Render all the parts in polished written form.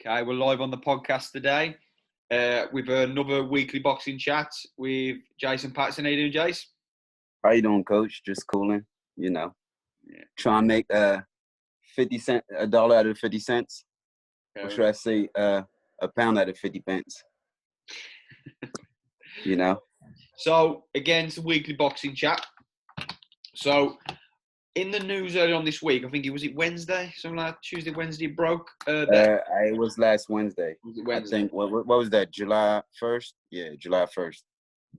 Okay, we're live on the podcast today with another weekly boxing chat with Jason Patterson. How you doing, Jace? How you doing, Coach? Just cooling, Trying to make a dollar out of 50 cents. Or should I say a pound out of 50 pence? So, again, it's a weekly boxing chat. So, in the news earlier on this week, I think it Wednesday, something like Tuesday, Wednesday, it broke. It was last Wednesday. Was it Wednesday? I think, what was that, July 1st? Yeah, July 1st.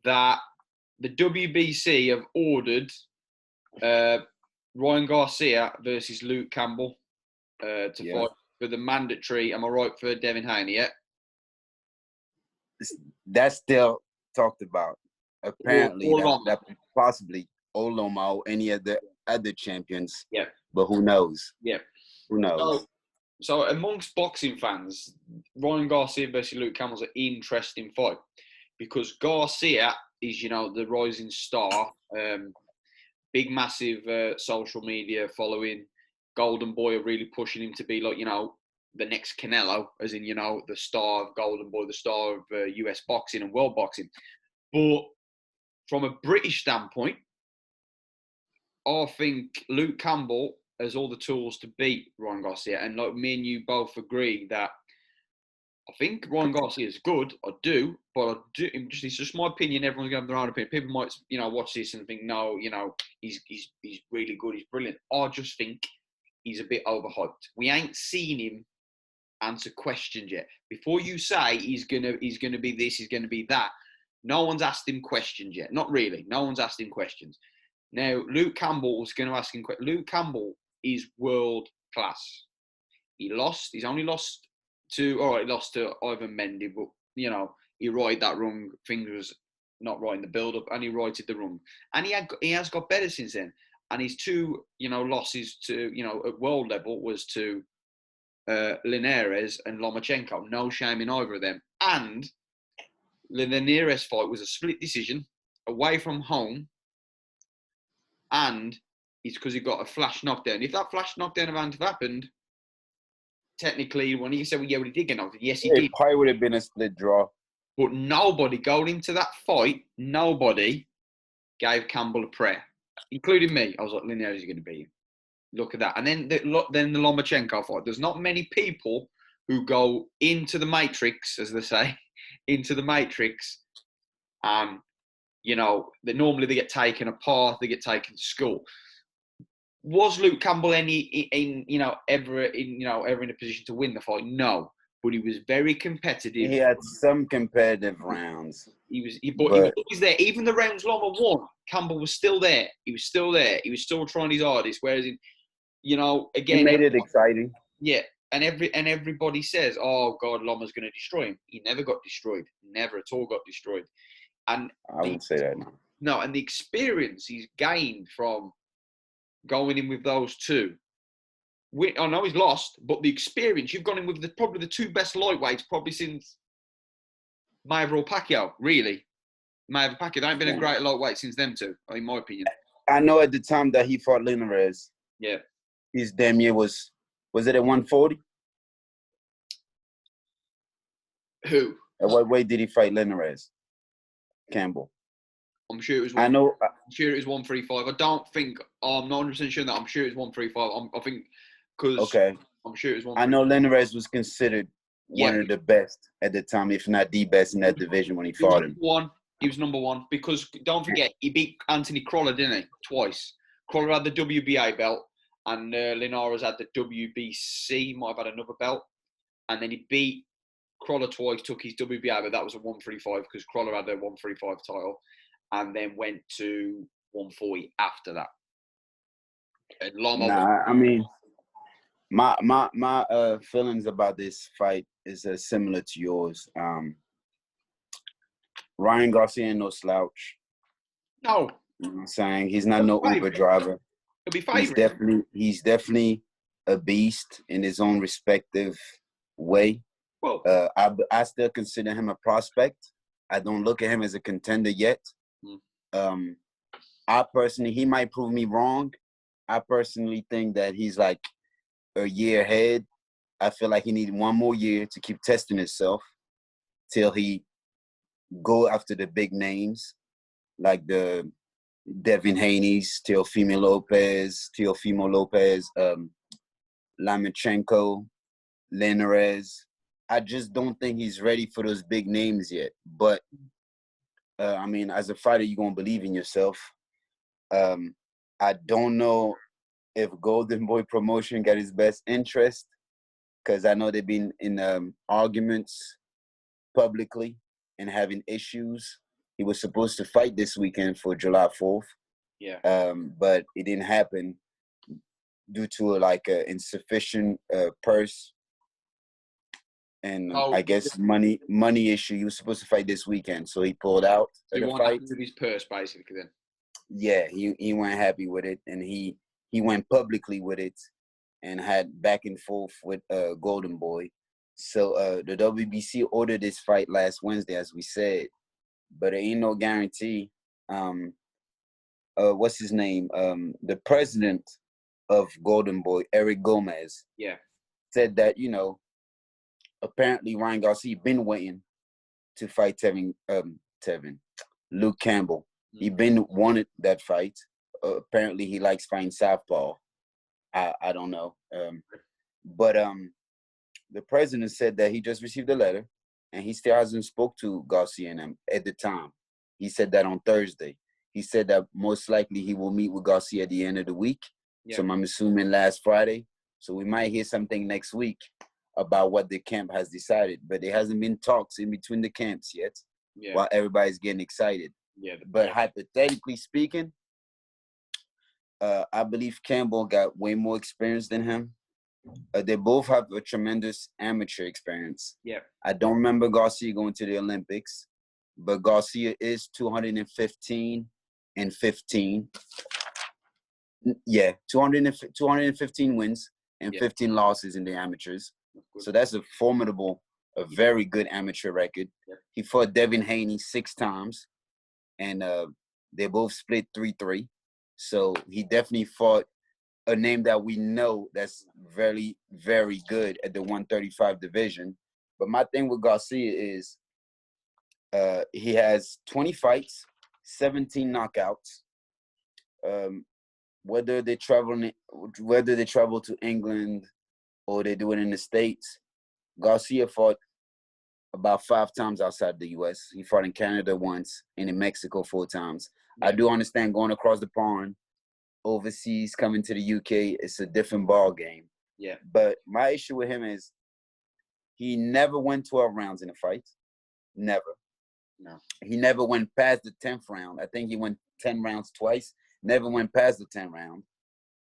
That the WBC have ordered Ryan Garcia versus Luke Campbell to fight for the mandatory, am I right, for Devin Haney, yeah? That's still talked about. Apparently, that possibly Oloma or any of the other champions. Yeah. But who knows? Yeah. Who knows? So amongst boxing fans, Ryan Garcia versus Luke Campbell's an interesting fight because Garcia is, the rising star, big, massive social media following. Golden Boy are really pushing him to be like, the next Canelo, as in, the star of Golden Boy, the star of US boxing and world boxing. But from a British standpoint, I think Luke Campbell has all the tools to beat Ryan Garcia. And like me and you both agree that I think Ryan Garcia is good. I do, but it's just my opinion. Everyone's going to have their own opinion. People might, watch this and think, no, he's really good. He's brilliant. I just think he's a bit overhyped. We ain't seen him answer questions yet. Before you say he's gonna be this, he's gonna be that, no one's asked him questions yet. Not really. No one's asked him questions. Now, Luke Campbell was going to ask him questions. Luke Campbell is world class. He's only lost to Ivan Mendy, but, he righted that wrong. Fingers not right in the build-up, and he righted the wrong. And he has got better since then. And his two, losses to, at world level was to Linares and Lomachenko. No shame in either of them. And the Linares fight was a split decision, away from home, and it's because he got a flash knockdown. If that flash knockdown hadn't happened, technically, when he said, well, he did get knocked out. Yes, he did. It probably would have been a split draw. But nobody going into that fight, nobody gave Campbell a prayer, including me. I was like, Linares is going to beat him. Look at that. And then the Lomachenko fight. There's not many people who go into the matrix, as they say, into the matrix, and normally they get taken apart, they get taken to school. Was Luke Campbell ever in a position to win the fight? No, but he was very competitive. He had some competitive rounds. He was always there. Even the rounds Loma won, Campbell was still there. He was still there. He was still trying his hardest. Whereas, again, he made it exciting. Yeah. And everybody says, oh, God, Loma's going to destroy him. He never got destroyed. Never at all got destroyed. And I wouldn't say that now. No, and the experience he's gained from going in with those two. I know he's lost, but the experience, you've gone in with probably the two best lightweights probably since Mayweather or Pacquiao, really. Mayweather, Pacquiao, they ain't been a great lightweight since them two, in my opinion. I know at the time that he fought Linares, his damn year was it at 140? Who? At what weight did he fight Linares? Campbell. I'm sure it was. I'm sure it was 135. I don't think. I'm not 100% sure that. I'm sure it was 135. I think because. Okay. I'm sure it was 135. I know Linares was considered one of the best at the time, if not the best in that division when he fought him. He was number one because don't forget he beat Anthony Crolla, didn't he? Twice. Crolla had the WBA belt, and Linares had the WBC. Might have had another belt, and then he beat Crolla twice. Took his WBA, but that was a 135 because Crolla had a 135 title. And then went to 140 after that. And Loma my feelings about this fight is similar to yours. Ryan Garcia ain't no slouch. No. You know what I'm saying? He's not no Uber driver. He'll be favourite. He's definitely a beast in his own respective way. Well, I still consider him a prospect. I don't look at him as a contender yet. I personally, he might prove me wrong. I personally think that he's like a year ahead I feel like he needed one more year to keep testing himself till he go after the big names like the Devin Haney's, Teofimo Lopez, Lomachenko, Linares. I just don't think he's ready for those big names yet. But, I mean, as a fighter, you're going to believe in yourself. I don't know if Golden Boy Promotion got his best interest, because I know they've been in arguments publicly and having issues. He was supposed to fight this weekend for July 4th. Yeah. But it didn't happen due to a insufficient purse and I guess money issue. He was supposed to fight this weekend, so he pulled out so of the fight. fight. With his purse, basically, then. Yeah, he weren't happy with it, and he went publicly with it and had back and forth with Golden Boy. So the WBC ordered this fight last Wednesday, as we said, but there ain't no guarantee. What's his name? The president of Golden Boy, Eric Gomez, said that, apparently Ryan Garcia been waiting to fight Luke Campbell. He been wanted that fight. Apparently he likes fighting southpaw. I don't know. But the president said that he just received a letter and he still hasn't spoke to Garcia and him at the time. He said that on Thursday. He said that most likely he will meet with Garcia at the end of the week. So I'm assuming last Friday. So we might hear something next week about what the camp has decided. But there hasn't been talks in between the camps yet while everybody's getting excited. But hypothetically speaking, I believe Campbell got way more experience than him. They both have a tremendous amateur experience. I don't remember Garcia going to the Olympics, but Garcia is 215 and 15. 215 wins and 15 losses in the amateurs. So that's a very good amateur record. He fought Devin Haney 6 times, and they both split 3-3. So he definitely fought a name that we know that's very, very good at the 135 division. But my thing with Garcia is he has 20 fights, 17 knockouts. Whether they travel to England or they do it in the States, Garcia fought about 5 times outside the U.S. He fought in Canada once and in Mexico 4 times. I do understand going across the pond, overseas, coming to the UK, it's a different ball game. But my issue with him is he never went 12 rounds in a fight. Never. No. He never went past the 10th round. I think he went 10 rounds twice. Never went past the 10th round.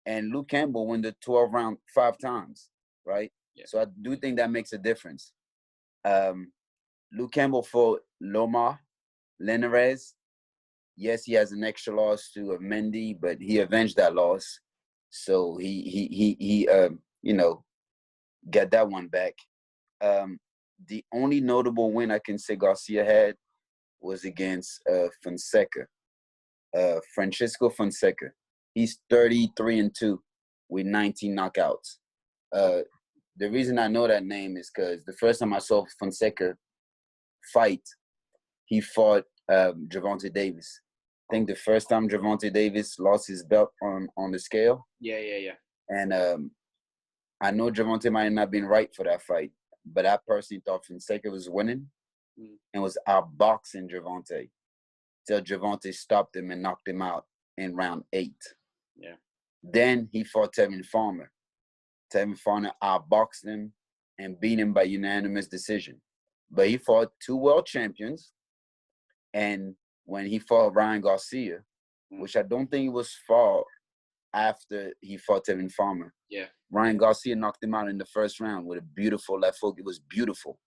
And Luke Campbell won the 12th round 5 times, right? So I do think that makes a difference. Luke Campbell fought Linares. Yes, he has an extra loss to Mendy, but he avenged that loss. So he got that one back. The only notable win I can say Garcia had was against Fonseca. Francisco Fonseca. He's 33-2 with 19 knockouts. The reason I know that name is because the first time I saw Fonseca fight, he fought Gervonta Davis. I think the first time Gervonta Davis lost his belt on the scale. And I know Gervonta might not have been right for that fight, but I personally thought Fonseca was winning and was outboxing Gervonta till Gervonta stopped him and knocked him out in round 8. Then he fought Tevin Farmer. Tevin Farmer outboxed him and beat him by unanimous decision. But he fought 2 world champions. And when he fought Ryan Garcia, which I don't think was far after he fought Tevin Farmer, Ryan Garcia knocked him out in the first round with a beautiful left hook. It was beautiful.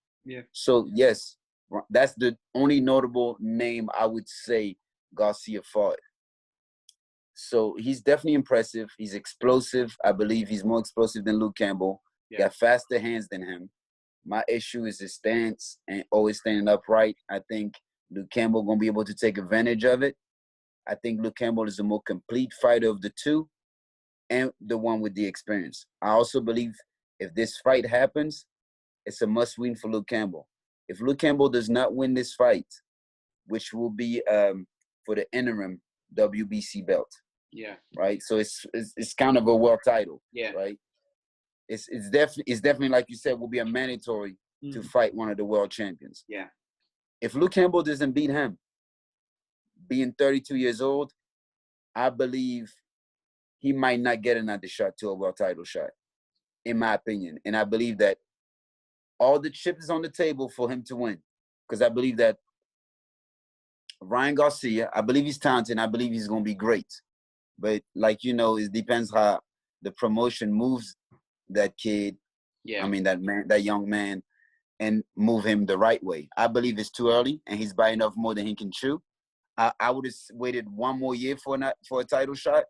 So, yes, that's the only notable name I would say Garcia fought. So he's definitely impressive. He's explosive. I believe he's more explosive than Luke Campbell. Got faster hands than him. My issue is his stance and always standing upright. I think Luke Campbell going to be able to take advantage of it. I think Luke Campbell is the more complete fighter of the 2 and the one with the experience. I also believe if this fight happens, it's a must-win for Luke Campbell. If Luke Campbell does not win this fight, which will be for the interim WBC belt, right? So it's kind of a world title, right? It's definitely like you said, will be a mandatory to fight one of the world champions. Yeah. If Luke Campbell doesn't beat him, being 32 years old, I believe he might not get another shot to a world title shot, in my opinion. And I believe that all the chips is on the table for him to win, because I believe that Ryan Garcia, I believe he's talented. I believe he's going to be great. But like, it depends how the promotion moves that kid. Yeah. I mean, that young man, and move him the right way. I believe it's too early, and he's biting off more than he can chew. I would have waited one more year for a title shot,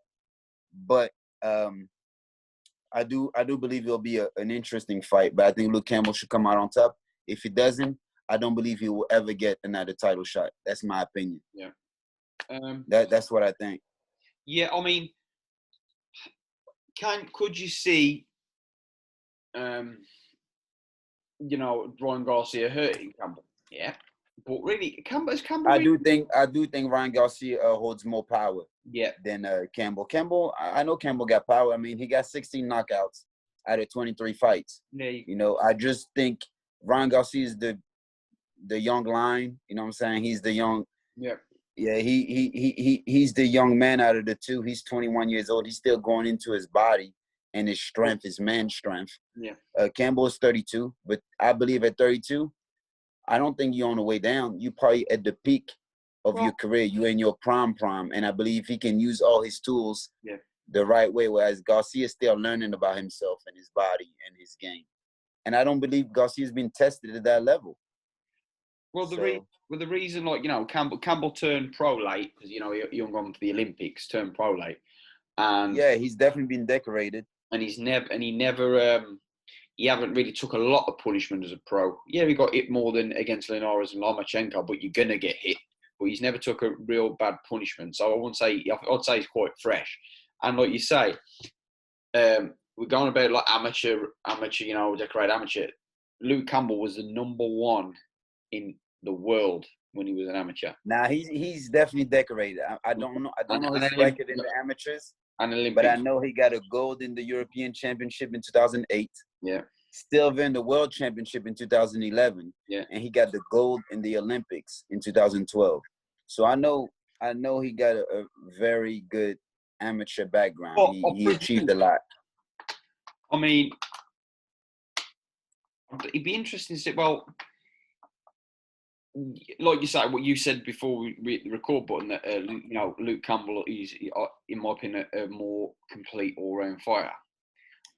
but I do believe it'll be an interesting fight. But I think Luke Campbell should come out on top. If he doesn't, I don't believe he will ever get another title shot. That's my opinion. Yeah. That's what I think. Yeah, I mean, could you see, Ryan Garcia hurting Campbell? Yeah, but really, Campbell. I do think Ryan Garcia holds more power. Yeah. Than Campbell. Campbell, I know Campbell got power. I mean, he got 16 knockouts out of 23 fights. Yeah. I just think Ryan Garcia is the young lion. You know what I'm saying? He's the young. Yeah. Yeah, he's the young man out of the two. He's 21 years old. He's still going into his body and his strength, his man strength. Yeah. Campbell is 32, but I believe at 32, I don't think you're on the way down. You probably at the peak of your career. You're in your prime, and I believe he can use all his tools the right way, whereas Garcia is still learning about himself and his body and his game. And I don't believe Garcia's been tested at that level. Well, the reason, Campbell turned pro late because he gone to the Olympics, turned pro late, and he's definitely been decorated. And he haven't really took a lot of punishment as a pro. Yeah, he got hit more than against Linares and Lomachenko, but you're gonna get hit. But he's never took a real bad punishment, so I wouldn't say. I'd say he's quite fresh. And like you say, we're going about like amateur, decorated amateur. Luke Campbell was the number one in the world when he was an amateur. Now he's definitely decorated. I don't know his record in the amateurs, but I know he got a gold in the European Championship in 2008. Yeah. Silver in the World Championship in 2011. Yeah. And he got the gold in the Olympics in 2012. So I know he got a very good amateur background. He achieved a lot. I mean, it'd be interesting to see. Well, like you say, what you said before we hit the record button, that Luke Campbell is, in my opinion, a more complete all-round fighter.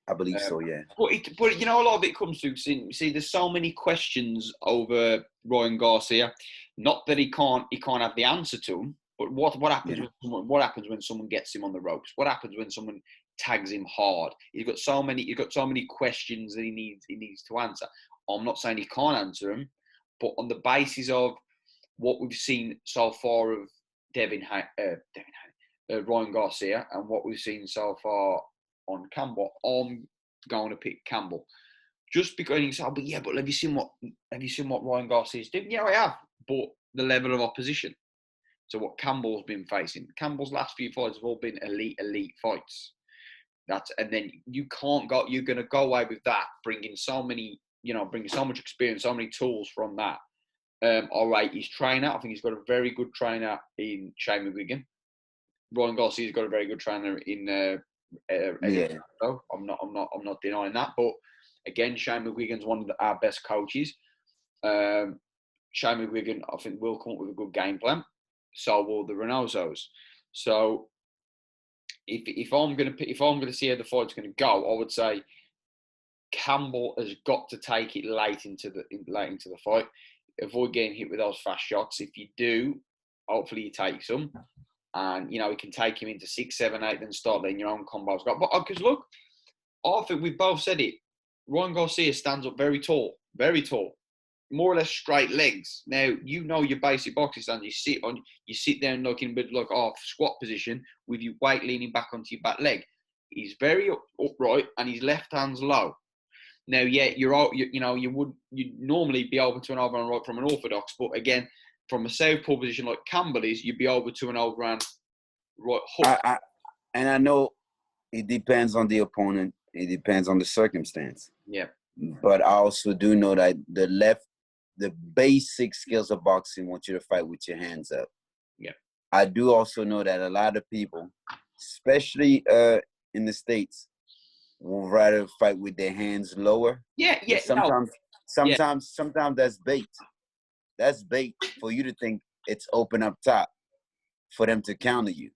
I believe so, yeah. But a lot of it comes to see. There's so many questions over Ryan Garcia. Not that he can't have the answer to them, but what happens when someone gets him on the ropes? What happens when someone tags him hard? He's got so many questions that he needs to answer. I'm not saying he can't answer them, but on the basis of what we've seen so far of Ryan Garcia and what we've seen so far on Campbell, I'm going to pick Campbell. Just because you say, but have you seen what Ryan Garcia's doing? Yeah, I have. But the level of opposition. So what Campbell's been facing. Campbell's last few fights have all been elite fights. And then you're going to go away with that, bringing so much experience, so many tools from that. All right, his trainer, I think he's got a very good trainer in Shane McGuigan. Ryan Garcia's got a very good trainer in I'm not denying that. But again, Shane McGuigan's one of our best coaches. Shane McGuigan, I think, will come up with a good game plan. So will the Reynosos. So if I'm going to see how the fight's going to go, I would say Campbell has got to take it late into the fight. Avoid getting hit with those fast shots. If you do, hopefully you take some. And, he can take him into 6, 7, 8, then start letting your own combos go. But because, look, I think we've both said it. Ryan Garcia stands up very tall, more or less straight legs. Now, your basic boxing stance. You sit there and look in a bit like squat position with your weight leaning back onto your back leg. He's very upright and his left hand's low. Now, yeah, you'd normally be open to an overhand right from an orthodox, but again, from a southpaw position like Campbell is, you'd be open to an overhand right hook. And I know it depends on the opponent. It depends on the circumstance. Yeah. But I also do know that the basic skills of boxing want you to fight with your hands up. Yeah. I do also know that a lot of people, especially in the States, will rather fight with their hands lower. Yeah, yeah. Sometimes that's bait. That's bait for you to think it's open up top for them to counter you.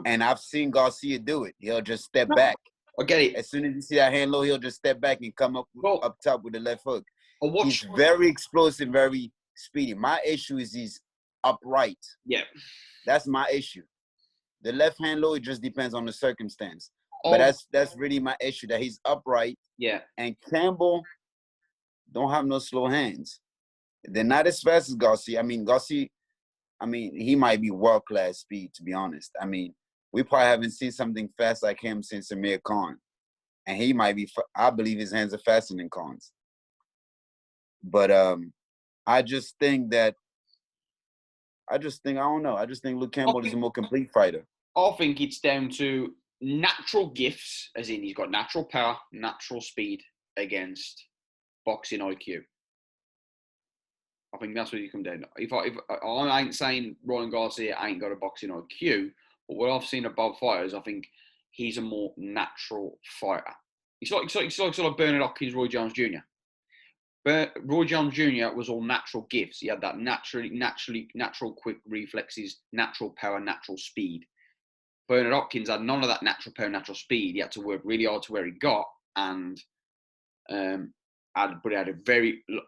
And I've seen Garcia do it. He'll just step back. I get it. As soon as you see that hand low, he'll just step back and come up top with the left hook. He's very explosive, very speedy. My issue is he's upright. Yeah. That's my issue. The left hand low, it just depends on the circumstance. But that's really my issue, that he's upright. Yeah. And Campbell don't have no slow hands. They're not as fast as Garcia. Garcia, he might be world-class speed, to be honest. We probably haven't seen something fast like him since Amir Khan. And he might be, I believe his hands are faster than Khan's. But I don't know. I just think Luke Campbell is a more complete fighter. I think it's down to natural gifts, as in he's got natural power, natural speed against boxing IQ. I think that's what you come down to. If I ain't saying Ryan Garcia ain't got a boxing IQ, but what I've seen of both fighters, I think he's a more natural fighter. It's like sort of Bernard Hopkins, Roy Jones Jr. Roy Jones Jr. was all natural gifts. He had that natural quick reflexes, natural power, natural speed. Bernard Hopkins had none of that natural power, natural speed. He had to work really hard to where he got, and but he had a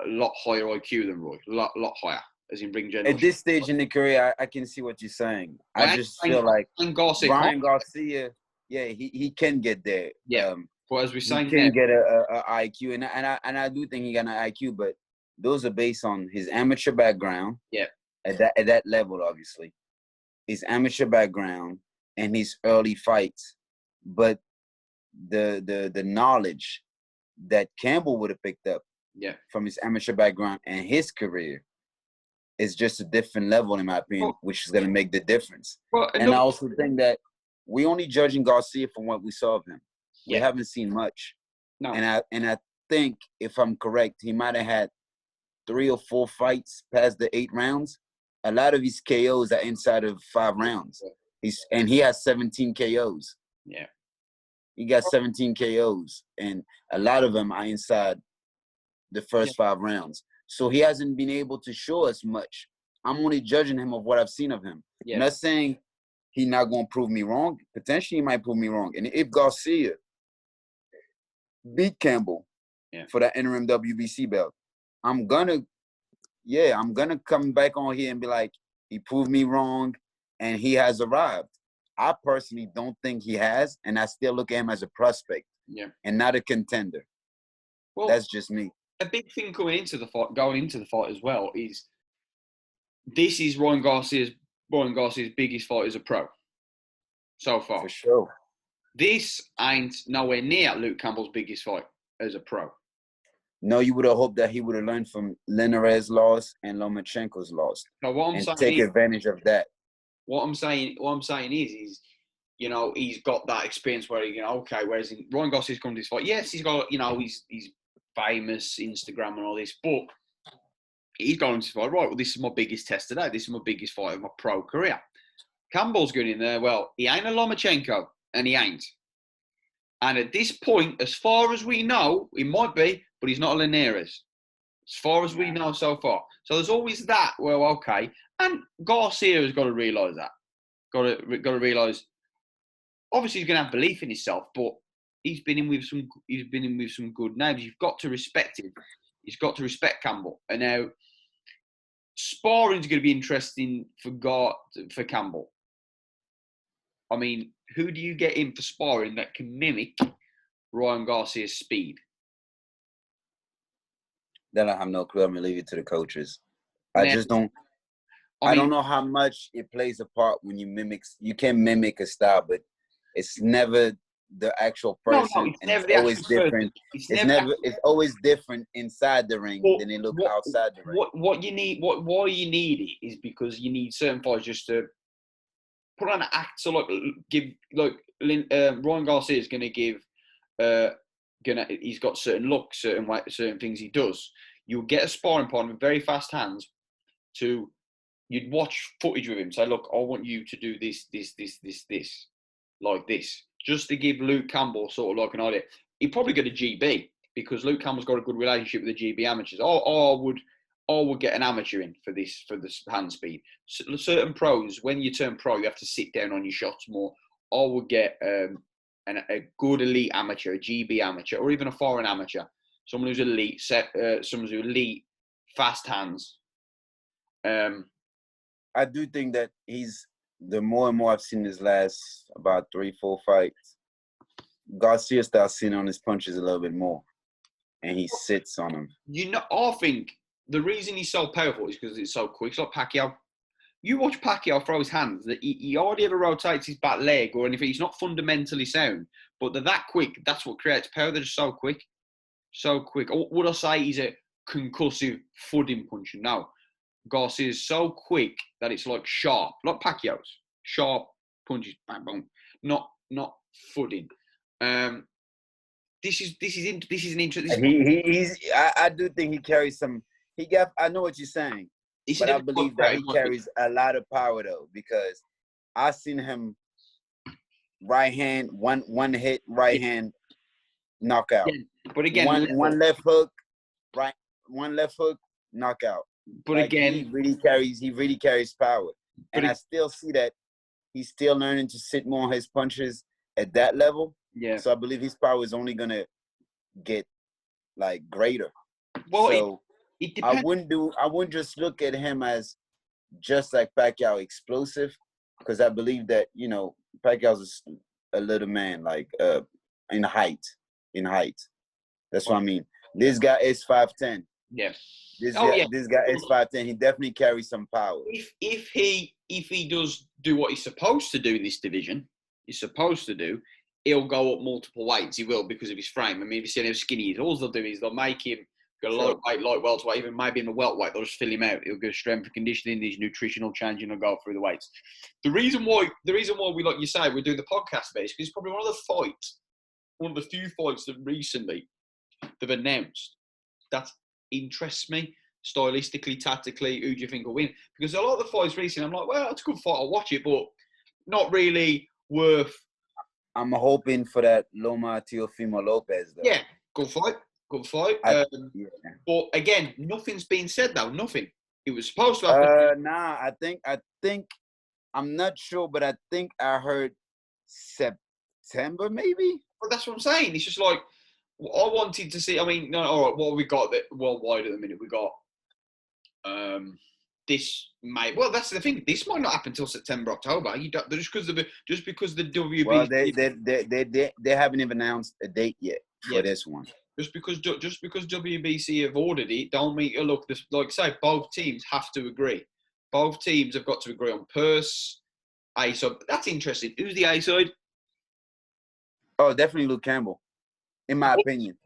lot higher IQ than Roy, lot higher, as in ring general. At this stage in the career, I can see what you're saying. I just feel like Ryan Garcia, yeah, he can get there. Yeah, but as we're saying, he can get a IQ, and I do think he got an IQ, but those are based on his amateur background. Yeah, at that level, obviously, his amateur background and his early fights, but the knowledge that Campbell would have picked up from his amateur background and his career is just a different level, in my opinion, which is going to make the difference. And I also think that we're only judging Garcia from what we saw of him. We haven't seen much. No. And I think, if I'm correct, he might have had 3 or 4 fights past the 8 rounds. A lot of his KOs are inside of 5 rounds. He has 17 KOs. Yeah. He got 17 KOs, and a lot of them are inside the first 5 rounds. So he hasn't been able to show us much. I'm only judging him of what I've seen of him. Yeah. I'm not saying he's not going to prove me wrong. Potentially, he might prove me wrong. And if Garcia beat Campbell for that interim WBC belt, I'm gonna come back on here and be like, he proved me wrong, and he has arrived. I personally don't think he has, and I still look at him as a prospect and not a contender. Well, that's just me. A big thing going into the fight as well is this is Ryan Garcia's biggest fight as a pro so far. For sure. This ain't nowhere near Luke Campbell's biggest fight as a pro. No, you would have hoped that he would have learned from Linares' loss and Lomachenko's loss. No, what I'm saying take advantage of that. What I'm saying is, he's got that experience where whereas Ryan Garcia's come to this fight, yes, he's got, he's famous Instagram and all this, but he's going to fight, right, well, this is my biggest test today. This is my biggest fight of my pro career. Campbell's going in there, well, he ain't a Lomachenko, and he ain't. And at this point, as far as we know, he might be, but he's not a Linares. As far as we know so far. So there's always that, well, okay. And Garcia has got to realise that. Got to realise, obviously he's going to have belief in himself, but he's been in with some good names. You've got to respect him. He's got to respect Campbell. And now, sparring's going to be interesting for Campbell. I mean, who do you get in for sparring that can mimic Ryan Garcia's speed? Then I have no clue. I'm going to leave it to the coaches. I don't know how much it plays a part when you can mimic a style, but it's never the actual No, person, it's and it's never the always actual person. different. It's It's never the never. actual It's always different inside the ring But than it look what, outside the ring. what you need, why you need it is because you need certain fighters just to put on an act. So like give like Ryan Garcia is going to give he's got certain looks, certain things he does. You'll get a sparring partner with very fast hands you'd watch footage with him, say, look, I want you to do this, like this, just to give Luke Campbell sort of like an idea. He'd probably go to GB because Luke Campbell's got a good relationship with the GB amateurs. I would get an amateur in for this hand speed. Certain pros, when you turn pro, you have to sit down on your shots more. I would get a good elite amateur, a GB amateur, or even a foreign amateur, someone who's elite, someone who's elite, fast hands. I do think that the more and more I've seen his last about 3-4 fights, Garcia starts sitting on his punches a little bit more, and he sits on them. I think the reason he's so powerful is because it's so quick. It's like Pacquiao. You watch Pacquiao throw his hands, that he hardly ever rotates his back leg or anything. He's not fundamentally sound, but they're that quick. That's what creates power. They're just so quick. So quick. Would I say he's a concussive footing puncher? No. Garcia is so quick that it's like sharp, like Pacquiao's. Sharp punches, bang, bang. Not footing. This is an interesting. I do think he carries some. I know what you're saying, but I believe that he carries a lot of power though, because I seen him right hand, one hit, right hand knockout. Yeah, but again, one left hook, one left hook knockout. But like, again, he really carries power, and I still see that he's still learning to sit more on his punches at that level. Yeah. So I believe his power is only gonna get like greater. Well, so it I depends. wouldn't just look at him as just like Pacquiao explosive, because I believe that Pacquiao's a little man, like in height. That's what I mean. This guy is 5'10". Yeah. This guy is 5'10". He definitely carries some power. If he does do what he's supposed to do in this division, he'll go up multiple weights. He will, because of his frame. I mean, if you see how skinny he is, all they'll do is they'll make him go lightweight, light welterweight, even maybe in the welterweight. They'll just fill him out. He'll go strength and conditioning, these nutritional change, and he'll go through the weights. The reason why we, like you say, we do the podcast basically, is probably one of the few fights that recently they've announced that interests me stylistically, tactically. Who do you think will win? Because a lot of the fights recently, I'm like, well, it's a good fight, I'll watch it, but not really worth. I'm hoping for that Loma Teofimo Lopez, though. Yeah, good fight. But again, nothing's been said though. Nothing. It was supposed to happen. Nah, I think I'm not sure, but I think I heard September maybe. But that's what I'm saying. It's just like I wanted to see. I mean, no, all right. What we got worldwide at the minute? We got this may. Well, that's the thing. This might not happen until September, October. Just because the WBC. Well, they haven't even announced a date yet for this one. Just because WBC have ordered it, don't mean look. Like I say, both teams have to agree. Both teams have got to agree on purse. A side. That's interesting. Who's the A side? Oh, definitely Luke Campbell, in my opinion.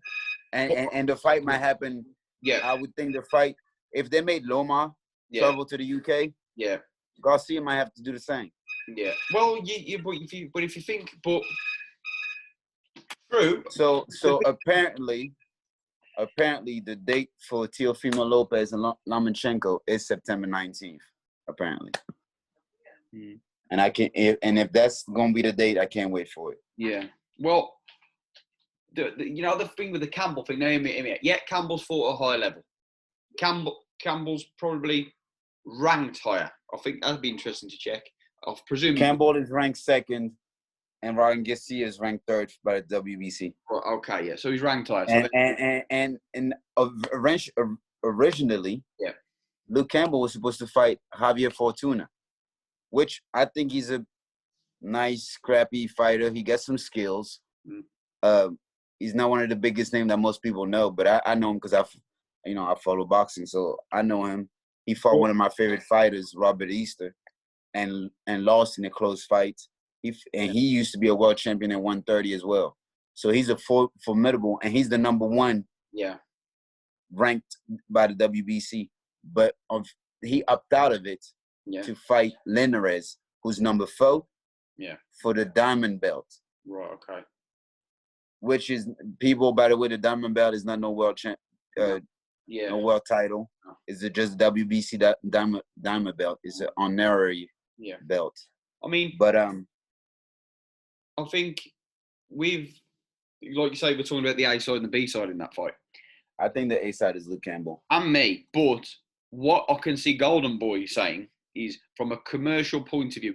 And the fight might happen. Yeah. I would think the fight, if they made Loma travel to the UK, Garcia might have to do the same. Yeah. Well, if you think, true. So apparently the date for Teofimo Lopez and Lomachenko is September 19th. Apparently. Mm. And if that's gonna be the date, I can't wait for it. Yeah. Well, the thing with the Campbell thing. Campbell's fought at a high level. Campbell's probably ranked higher. I think that'd be interesting to check. I presume Campbell is ranked second, and Ryan Garcia is ranked third by the WBC. Okay, yeah. So he's ranked higher. And originally, Luke Campbell was supposed to fight Javier Fortuna, which I think he's a nice, scrappy fighter. He got some skills. He's not one of the biggest names that most people know, but I know him because I follow boxing, so I know him. He fought one of my favorite fighters, Robert Easter, and lost in a close fight. He used to be a world champion at 130 as well. So he's a formidable, and he's the number one ranked by the WBC. But he opted out of it to fight Linares, who's number 4 for the diamond belt. Right, okay. Which is, people, by the way, the diamond belt is not no world no world title. No. It's just WBC diamond belt. It's an honorary belt. I mean, but I think like you say, we're talking about the A side and the B side in that fight. I think the A side is Luke Campbell. And me, but what I can see Golden Boy saying is, from a commercial point of view,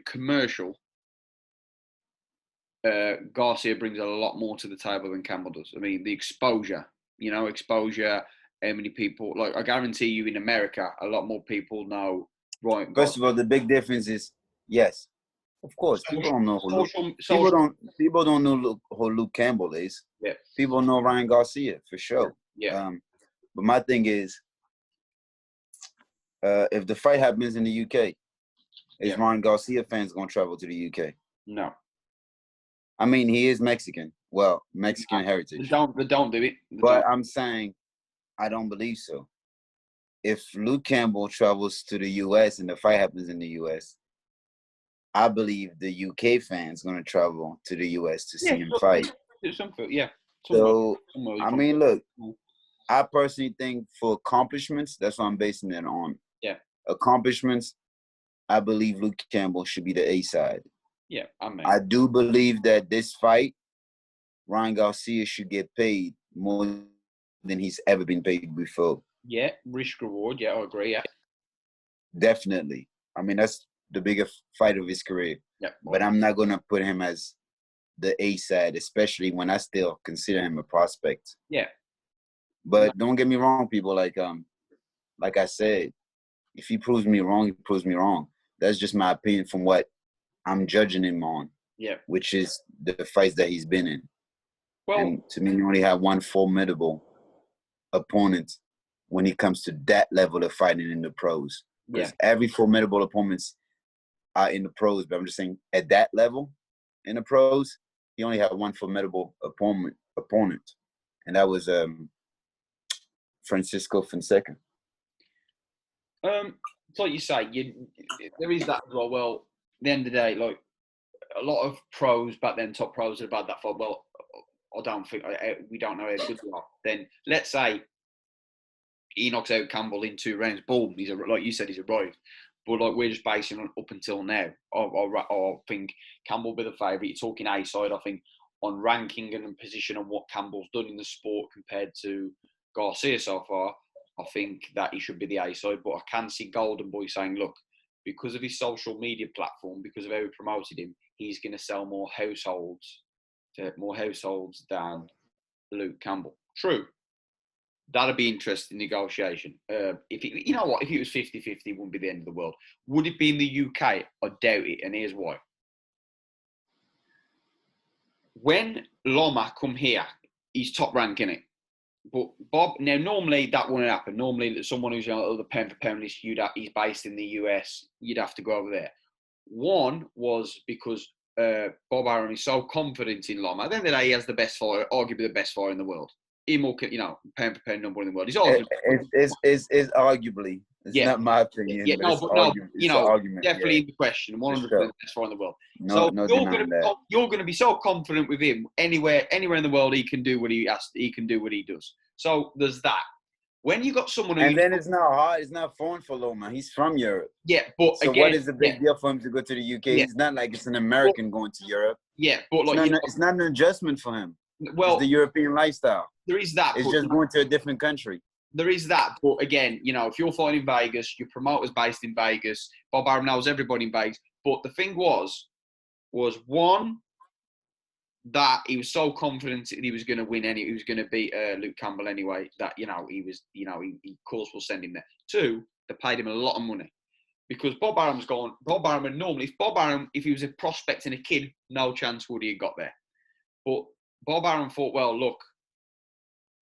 Garcia brings a lot more to the table than Campbell does. I mean, the exposure, how many people, like, I guarantee you in America, a lot more people know Ryan Garcia. First of all, the big difference is, yes, of course, people don't know people don't know who Luke Campbell is. Yeah. People know Ryan Garcia, for sure. Yeah. But my thing is, if the fight happens in the UK, is Ryan Garcia fans going to travel to the UK? No. I mean, he is Mexican. Well, Mexican heritage. They don't do it. But I'm saying, I don't believe so. If Luke Campbell travels to the US and the fight happens in the US, I believe the UK fans going to travel to the US to see him fight. So, I mean, look, I personally think for accomplishments, that's what I'm basing it on. Yeah. Accomplishments, I believe Luke Campbell should be the A side. Yeah, I do believe that this fight, Ryan Garcia should get paid more than he's ever been paid before. Yeah, risk reward. Yeah, I agree. Yeah, definitely. I mean, that's the biggest fight of his career. Yeah, but I'm not gonna put him as the A side, especially when I still consider him a prospect. Yeah. But don't get me wrong, people. Like I said, if he proves me wrong, he proves me wrong. That's just my opinion from what I'm judging him on. Yeah. Which is the fights that he's been in. Well, and to me, you only have one formidable opponent when it comes to that level of fighting in the pros. Because every formidable opponents are in the pros, but I'm just saying at that level in the pros, he only had one formidable opponent, and that was Francisco Fonseca. It's like you say, there is that as well. Well, at the end of the day, like a lot of pros back then, top pros had about that fight. Well, I don't think we don't know how good they are. Then let's say he knocks out Campbell in 2 rounds. Boom, like you said, he's arrived. But like we're just basing on up until now. I think Campbell will be the favourite. You're talking A side. I think on ranking and position and what Campbell's done in the sport compared to Garcia so far, I think that he should be the A side. But I can see Golden Boy saying, look, because of his social media platform, because of how we promoted him, he's going to sell more households than Luke Campbell. True. That'd be interesting negotiation. If it was 50-50, it wouldn't be the end of the world. Would it be in the UK? I doubt it, and here's why. When Loma come here, he's top rank, innit? But Bob, now normally that wouldn't happen. Normally, someone who's the pound for pound list, he's based in the US, you'd have to go over there. One was because Bob Arum is so confident in Loma. At the end of the day, he has the best fighter, arguably the best fighter in the world. Pound for pound number one in the world. He's arguably. It's arguably. It's not my opinion. Definitely in the question. 100% best fighter in the world. No denying that. You're going to be so confident with him. Anywhere in the world, he can do what he has. He can do what he does. So there's that. When you got someone who, and then it's not hard. It's not foreign for Loma. He's from Europe. Yeah, but so again, what is the big deal for him to go to the UK? Yeah. It's not like it's an American going to Europe. Yeah, but like it's not an adjustment for him. Well, it's the European lifestyle. There is that. It's just going to a different country. There is that. But again, if you're fighting in Vegas, your promoter's based in Vegas. Bob Arum knows everybody in Vegas. But the thing was one, that he was so confident that he was going to win he was going to beat Luke Campbell anyway, that, he of course will send him there. 2, they paid him a lot of money. Because Bob Arum, if he was a prospect and a kid, no chance would he have got there. But Bob Arum thought, well, look,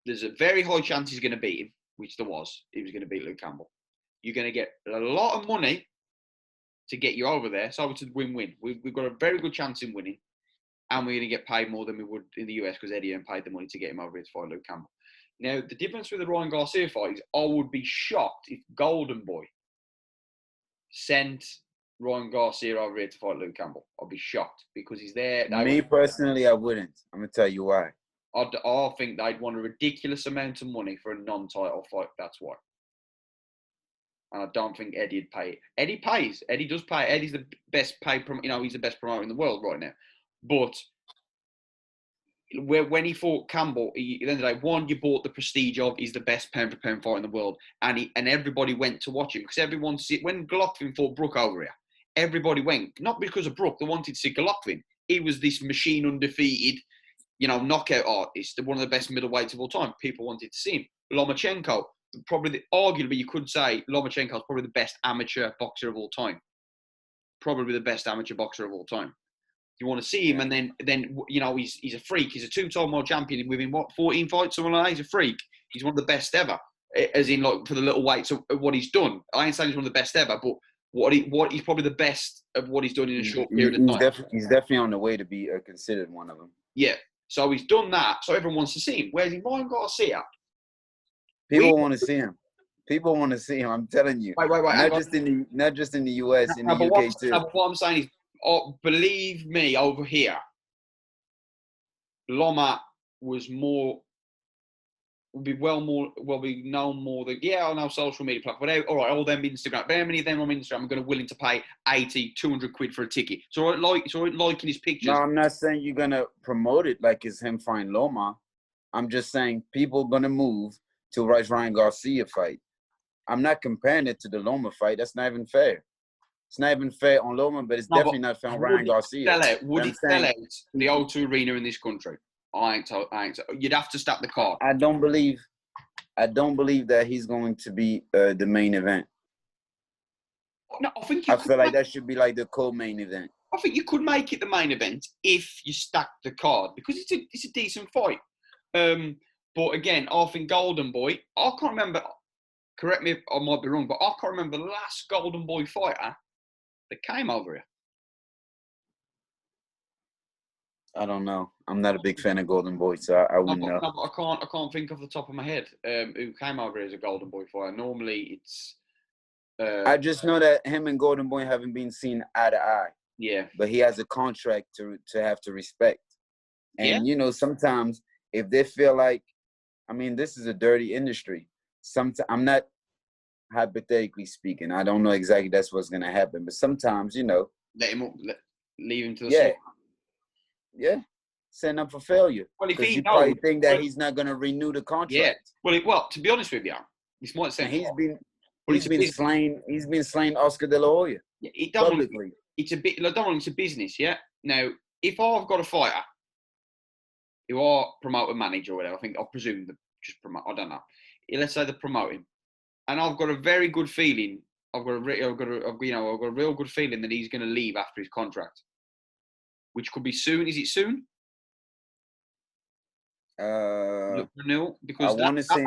there's a very high chance he's going to beat him, which there was. He was going to beat Luke Campbell. You're going to get a lot of money to get you over there. So it's a win-win. We've got a very good chance in winning, and we're going to get paid more than we would in the US because Eddie paid the money to get him over here to fight Luke Campbell. Now, the difference with the Ryan Garcia fight is I would be shocked if Golden Boy sent Ryan Garcia over here to fight Luke Campbell. I'd be shocked because he's there. Me personally, I wouldn't. I'm going to tell you why. I think they'd want a ridiculous amount of money for a non-title fight. That's why. And I don't think Eddie'd pay it. Eddie pays. Eddie does pay. Eddie's the best paid, he's the best promoter in the world right now. But when he fought Campbell, at the end of the day, one, you bought the prestige of he's the best pound-for-pound fighter in the world. And everybody went to watch him because when Golovkin fought Brook over here, everybody went. Not because of Brook. They wanted to see Golovkin. He was this machine undefeated, knockout artist, one of the best middleweights of all time. People wanted to see him. Lomachenko, arguably, you could say Lomachenko is probably the best amateur boxer of all time. Probably the best amateur boxer of all time. You want to see him, and then he's a freak. He's a two-time world champion within 14 fights, something like that. He's a freak. He's one of the best ever, as in for the little weights of what he's done. I ain't saying he's one of the best ever, but he's probably the best of what he's done in a short period of time. He's definitely on the way to be considered one of them. Yeah. So he's done that, so everyone wants to see him. Whereas in Ryan Garcia, people want to see him. People want to see him. I'm telling you. Wait. Not just in the US, in the UK too. What I'm saying is, believe me, over here, Loma would be known more than, on our social media platform. All right, all them Instagram. How many of them on Instagram are willing to pay 80, 200 quid for a ticket? So liking his pictures. No, I'm not saying you're going to promote it like it's him fighting Loma. I'm just saying people are going to move to Ryan Garcia fight. I'm not comparing it to the Loma fight. That's not even fair. It's not even fair on Loma, but it's definitely not fair on Ryan Garcia. Would it sell out the O2 Arena in this country? I ain't told. You'd have to stack the card. I don't believe that he's going to be the main event. No, I feel like that should be like the co-main event. I think you could make it the main event if you stack the card because it's a decent fight. But again, I think Golden Boy. I can't remember. Correct me if I might be wrong, but I can't remember the last Golden Boy fighter that came over here. I don't know. I'm not a big fan of Golden Boy, so I wouldn't know. No, I can't think off the top of my head who came over here as a Golden Boy fighter. Normally, it's. I just know that him and Golden Boy haven't been seen eye to eye. Yeah. But he has a contract to have to respect, and sometimes if they feel like, this is a dirty industry. I'm not hypothetically speaking. I don't know exactly that's what's gonna happen, but sometimes let him up, leave him to the side. Yeah, setting up for failure. Well, if he probably think that he's not going to renew the contract. Yeah. Well, to be honest with you, this might sound. He's been slaying Oscar De La Hoya. Yeah, publicly. It's a bit. It's a business. Yeah. Now, if I've got a fighter who are promoter manager or whatever, I presume they just promote. I don't know. Let's say they're promoting, and I've got a very good feeling. I've got a real good feeling that he's going to leave after his contract. Which could be soon. Is it soon? Renewal? Because I want to say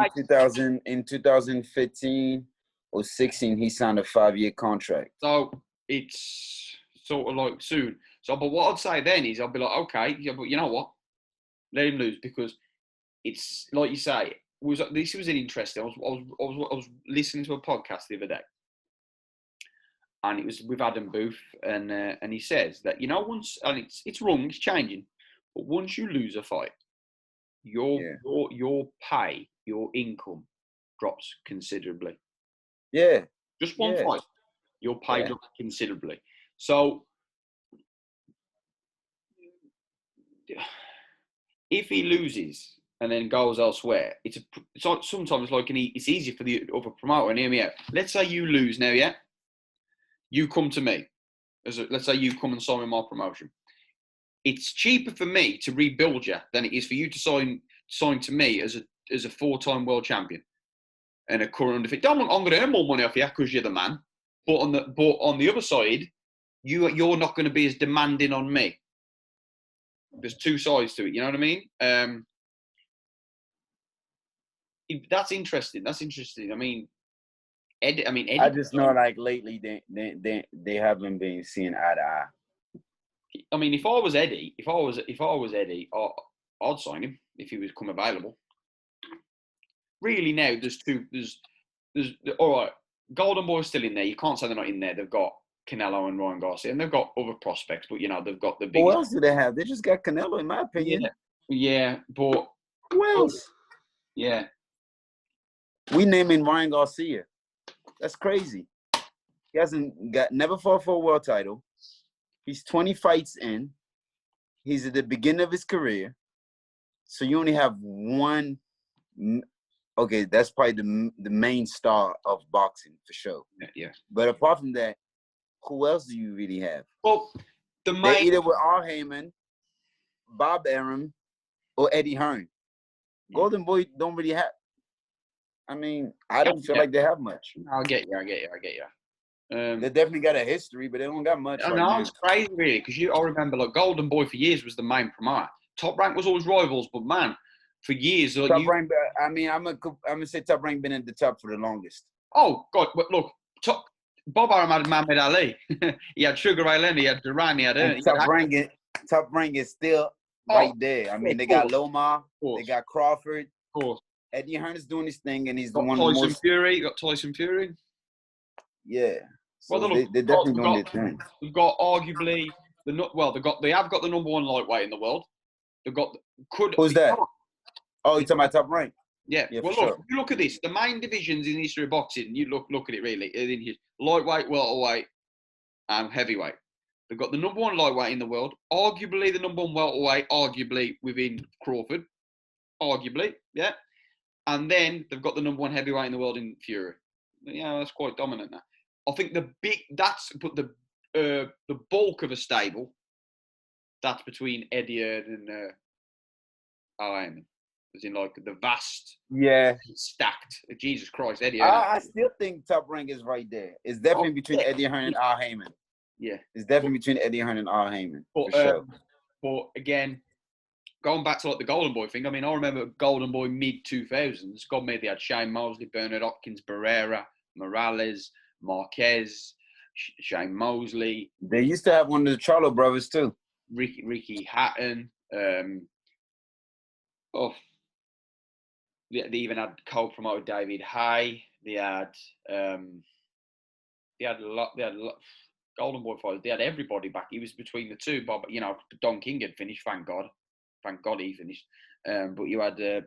in 2015 or 16, he signed a 5-year contract. So it's sort of like soon. So, but what I'd say then is I'll be like, okay, yeah, but you know what? Let him lose because it's like you say. This was an interesting. I was listening to a podcast the other day. And it was with Adam Booth, and he says that once, and it's wrong, it's changing, but once you lose a fight, your pay, your income drops considerably. Yeah, just one fight, your pay drops considerably. So if he loses and then goes elsewhere, it's sometimes like it's easier for the other promoter. And hear me out. Let's say you lose now, yeah. You come to me, let's say you come and sign with my promotion. It's cheaper for me to rebuild you than it is for you to sign to me as a 4-time world champion and a current undefeated. I'm going to earn more money off you because you're the man. But on the other side, you're not going to be as demanding on me. There's two sides to it. You know what I mean? That's interesting. Eddie, I mean, Eddie. I just know like lately they haven't been seeing eye to eye. I mean, if I was Eddie, I'd sign him if he was come available. Really, now there's all right. Golden Boy's still in there. You can't say they're not in there. They've got Canelo and Ryan Garcia, and they've got other prospects. But they've got the biggest. Who else do they have? They just got Canelo, in my opinion. Yeah, but who else? Yeah, we naming Ryan Garcia. That's crazy. He never fought for a world title. He's 20 fights in. He's at the beginning of his career. So you only have one. Okay, that's probably the main star of boxing for sure. Yeah. But apart from that, who else do you really have? Well, they're either with Al Heyman, Bob Arum, or Eddie Hearn. Golden Boy don't really have. I mean, I don't feel like they have much. I get you. They definitely got a history, but they don't got much. No, it's crazy, really, because I remember, like, Golden Boy for years was the main promoter. Top Rank was always rivals, but man, for years, Top Rank. I mean, I'm gonna say Top Rank been in the top for the longest. Oh God, but look, Bob Arum had Muhammad Ali. He had Sugar Ray Leonard. He had Duran. He had Top Rank is still right there. I mean, they got Loma. They got Crawford. Of course. Eddie Hearn is doing his thing, and he's the one. Fury. Got Tyson Fury. Yeah. So well, they're definitely doing their thing. We've got arguably they have got the number one lightweight in the world. They've got Who's that? Oh, you're talking about Top Rank? Yeah. Well, look, you look at this. The main divisions in the history of boxing. You look at it really. In his lightweight, welterweight, and heavyweight. They've got the number one lightweight in the world. Arguably the number one welterweight. Arguably within Crawford. Arguably, yeah. And then they've got the number one heavyweight in the world in Fury. Yeah, that's quite dominant now. I think the bulk of a stable, that's between Eddie Hearn and Al Heyman. As in, like, the vast, stacked. Jesus Christ, Eddie Hearn. I still think Top Rank is right there. It's definitely between Eddie Hearn and Al Heyman. Yeah, it's definitely between Eddie Hearn and Al Heyman for sure. But again, going back to like the Golden Boy thing, I mean, I remember Golden Boy mid-2000s. God made they had Shane Mosley, Bernard Hopkins, Barrera, Morales, Marquez, Shane Mosley. They used to have one of the Charlo brothers too. Ricky Hatton. They even had co-promoter David Hay. They had a lot. Golden Boy fighters. They had everybody back. He was between the two. Bob, Don King had finished. Thank God he finished. But you had, the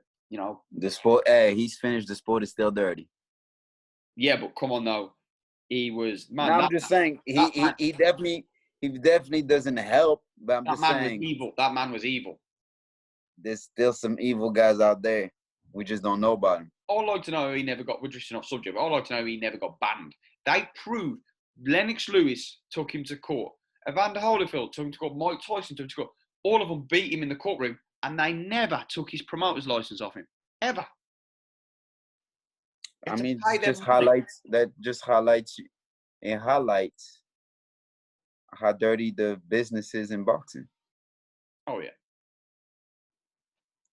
sport. Hey, he's finished. The sport is still dirty. Yeah, but come on though. He was man. No, I'm just saying he definitely doesn't help. But I'm just saying evil. That man was evil. There's still some evil guys out there. We just don't know about him. I'd like to know he never got. We're drifting off subject. But I'd like to know he never got banned. They proved Lennox Lewis took him to court. Evander Holyfield took him to court. Mike Tyson took him to court. All of them beat him in the courtroom, and they never took his promoter's license off him ever. I mean, it just highlights how dirty the business is in boxing. Oh yeah,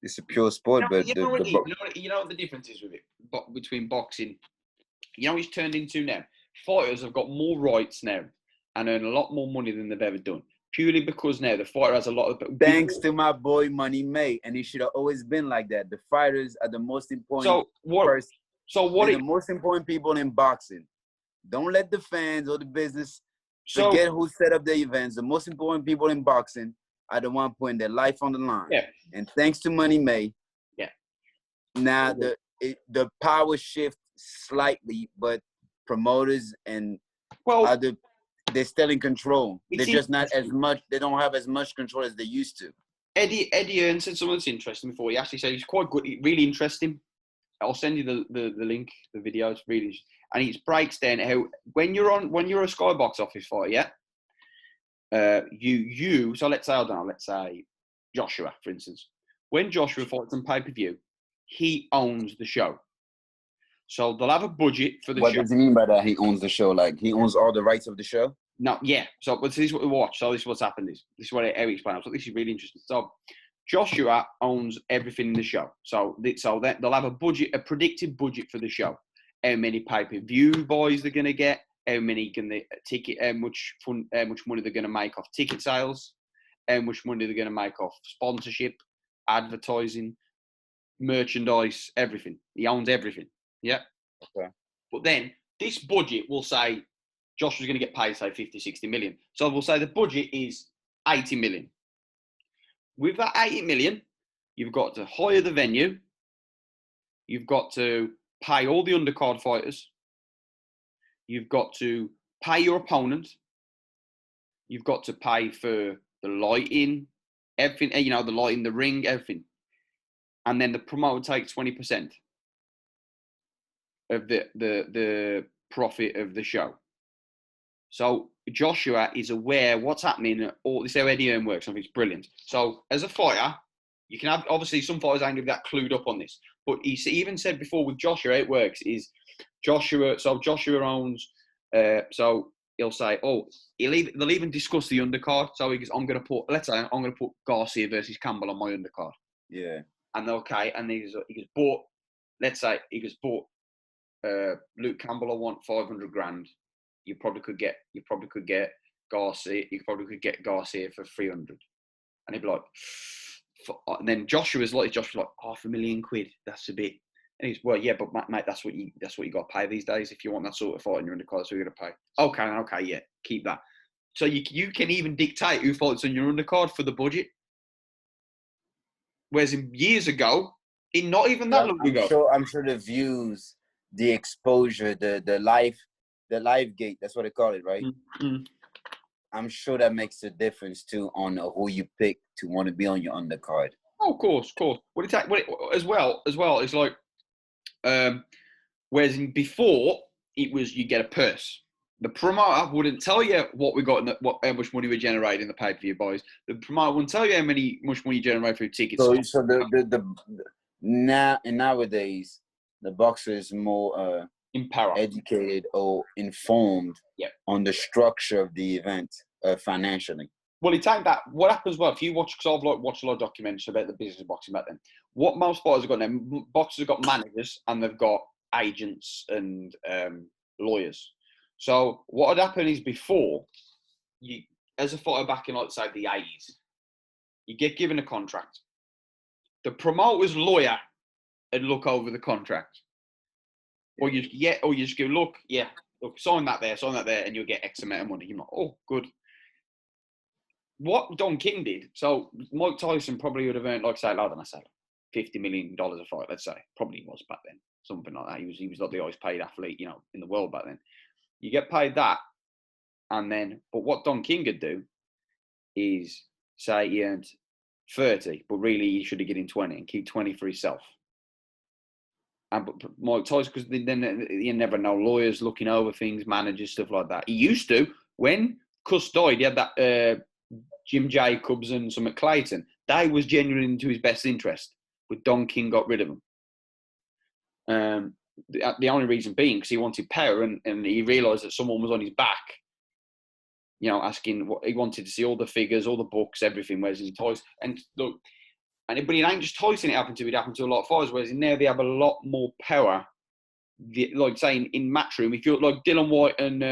it's a pure sport, but you know what the difference is with it between boxing. You know what it's turned into now. Fighters have got more rights now and earn a lot more money than they've ever done. Purely because now the fighter has a lot of... Thanks to my boy Money May, and it should have always been like that. The fighters are the most important the most important people in boxing. Don't let the fans or the business forget who set up the events. The most important people in boxing are the one putting their life on the line. Yeah. And thanks to Money May, now the power shift slightly, but promoters and they're still in control. They're just not as much. They don't have as much control as they used to. Eddie Hearn said something that's interesting before. He actually said he's quite good, really interesting. I'll send you the link, the video. It's really interesting. And it breaks down how when you're a Skybox office fighter, so let's say Joshua, for instance. When Joshua fights on pay-per-view, he owns the show. So they'll have a budget for the show. What does he mean by that? He owns the show? Like he owns all the rights of the show? No, yeah. So, but this is what we watch. So this is what's happened. This is what Eric explained. So this is really interesting. So Joshua owns everything in the show. So they'll have a budget, a predicted budget for the show. how many pay-per-view buys they're going to get, how many can they ticket, how much money they're going to make off ticket sales, how much money they're going to make off sponsorship, advertising, merchandise, everything. He owns everything. Yeah. Okay. But then this budget will say Joshua's going to get paid, say, 50, 60 million. So we'll say the budget is 80 million. With that 80 million, you've got to hire the venue. You've got to pay all the undercard fighters. You've got to pay your opponent. You've got to pay for the lighting, everything, the lighting, the ring, everything. And then the promoter takes 20% of the profit of the show. So Joshua is aware what's happening. All this how Eddie Hearn works. I think it's brilliant. So as a fighter, you can have, obviously some fighters ain't really that clued up on this, but he even said before with Joshua, how it works is Joshua. So Joshua owns. So he'll say, they'll even discuss the undercard. So he goes, let's say I'm going to put Garcia versus Campbell on my undercard. Yeah. And okay, and he goes, but let's say Luke Campbell, I want 500 grand. You probably could get Garcia. You probably could get Garcia for 300, and he'd be like, and then Joshua's like, £500,000. That's a bit. And he's, well, yeah, but mate, that's what you got to pay these days. If you want that sort of fight in your undercard, so you're going to pay. Okay, yeah, keep that. So you can even dictate who fights on your undercard for the budget. Whereas in years ago, not even that long ago. I'm sure the views, the exposure, the live gate, that's what they call it, right? Mm-hmm. I'm sure that makes a difference too on who you pick to want to be on your undercard. Oh, of course. As well, it's like, whereas before it was you get a purse. The promoter wouldn't tell you what we got how much money we generate in the pay-per-view buys. The promoter wouldn't tell you how much money you generate through tickets. So nowadays the boxer is more educated or informed on the structure of the event financially. Well, it's like that. What happens? Well, if you watch, because I've watched a lot of documentaries about the business of boxing back then. What most fighters have got now, boxers have got managers and they've got agents and lawyers. So what had happened is before, you as a fighter back in, like, say, the 80s, you get given a contract. The promoter's lawyer would look over the contract. Or you just go, look, sign that there, and you'll get X amount of money. You're like, oh, good. What Don King did, so Mike Tyson probably would have earned, like, say, $50 million a fight, let's say. Probably was back then, something like that. He was like the highest paid athlete, in the world back then. You get paid that, and then, but what Don King could do is say he earned 30, but really he should have given 20 and keep 20 for himself. And but Mike Tyson, because then you never know, lawyers looking over things, managers, stuff like that. He used to, when Cuss died, he had that Jim Jacobs and some Clayton. They was genuinely into his best interest, but Don King got rid of them. The only reason being because he wanted power, and he realised that someone was on his back, asking what he wanted to see, all the figures, all the books, everything. Whereas in Tyson, and look, but it ain't just Tyson. It happened to a lot of fighters. Whereas now they have a lot more power. Like saying in Matchroom, if you're like Dylan White and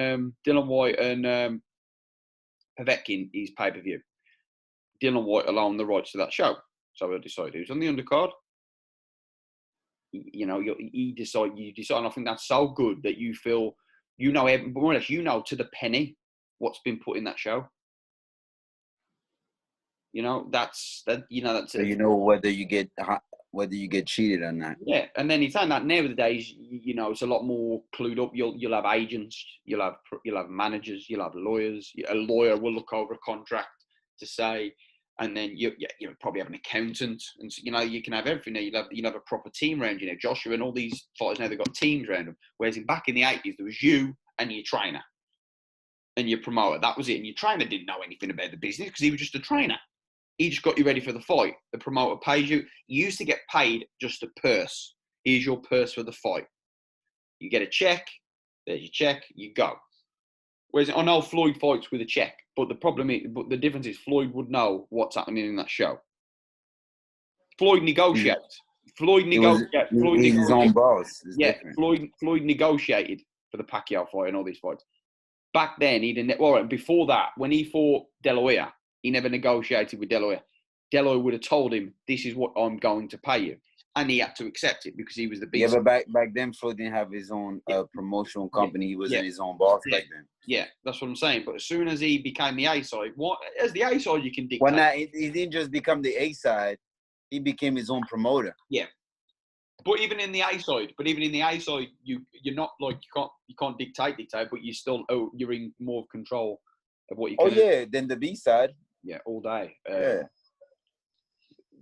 Povetkin is pay-per-view. Dylan White will own the rights to that show, so he'll decide who's on the undercard. You decide. And I think that's so good that you feel, more or less, to the penny what's been put in that show. That's it. So whether you get cheated or not. Yeah, and then he's saying that nowadays, it's a lot more clued up. You'll have agents, you'll have managers, you'll have lawyers. A lawyer will look over a contract to say, and then you probably have an accountant, and you can have everything. You'll have a proper team around you. Joshua and all these fighters now, they've got teams around them. Whereas back in the 80s, there was you and your trainer and your promoter. That was it. And your trainer didn't know anything about the business because he was just a trainer. He just got you ready for the fight. The promoter pays you. You used to get paid just a purse. Here's your purse for the fight. You get a check. There's your check. You go. Whereas I know Floyd fights with a check, but the difference is Floyd would know what's happening in that show. Floyd negotiates. Floyd He's his own boss. It's different. Floyd negotiated for the Pacquiao fight and all these fights. Back then, he didn't. Well, before that, when he fought De La Hoya, he never negotiated with De La Hoya. De La Hoya would have told him, "This is what I'm going to pay you," and he had to accept it because he was the beast. Yeah, but back then, Floyd didn't have his own promotional company. He wasn't his own boss back then. Yeah, that's what I'm saying. But as soon as he became the A side, as the A side, you can dictate. Well, now he didn't just become the A side; he became his own promoter. Yeah. But even in the A side, you're not like you can't dictate, but you still you're in more control of what you can. Oh yeah, then the B side. Yeah, all day. Yeah.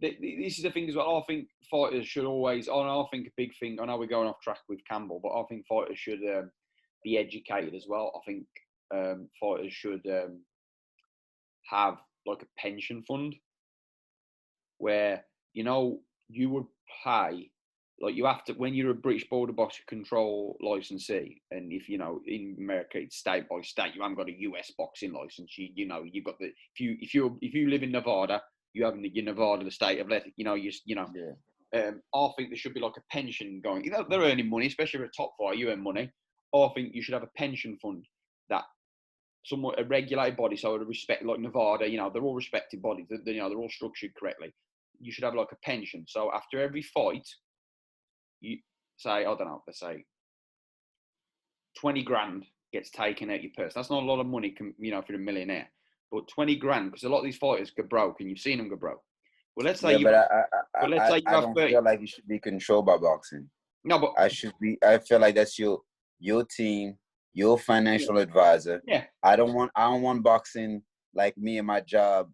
This is the thing as well. I think fighters should always. I think a big thing. I know we're going off track with Campbell, but I think fighters should be educated as well. I think fighters should have like a pension fund where you would pay. Like you have to, when you're a British Border Boxing Control licensee, and if in America it's state by state, you haven't got a US boxing license. You've got the if you live in Nevada, you have your Nevada, the state of I think there should be like a pension going. They're earning money, especially if you're a top fighter. You earn money. I think you should have a pension fund that somewhat a regulated body, so to respect like Nevada. They're all respected bodies. They're all structured correctly. You should have like a pension. So after every fight, you say, I don't know, let's say 20 grand gets taken out your purse. That's not a lot of money, if you're a millionaire. But 20 grand, because a lot of these fighters go broke, and you've seen them go broke. Well, let's say I don't feel like you should be controlled by boxing. No, but I feel like that's your team, your financial advisor. Yeah. I don't want boxing like me and my job.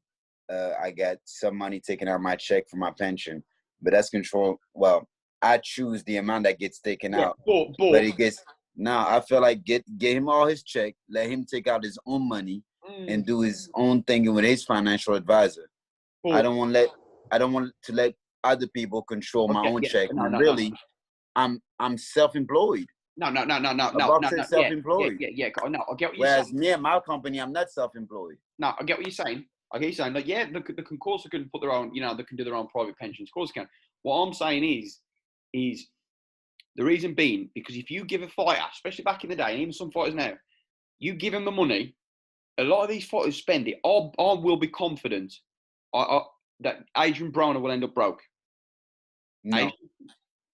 I got some money taken out of my check for my pension, but that's control. Well, I choose the amount that gets taken out, but it gets. Now I feel like get him all his check, let him take out his own money and do his own thing with his financial advisor. I don't want to let other people control my own check. No. I'm self-employed. No. Boxer's self-employed. Yeah. No, I get what you're saying. Whereas me and my company, I'm not self-employed. No, I get what you're saying. Like, yeah, of course they can put their own, they can do their own private pensions. Of course they can. What I'm saying is the reason being, because if you give a fighter, especially back in the day, and even some fighters now, you give them the money, a lot of these fighters spend it. I will be confident that Adrian Broner will end up broke. No.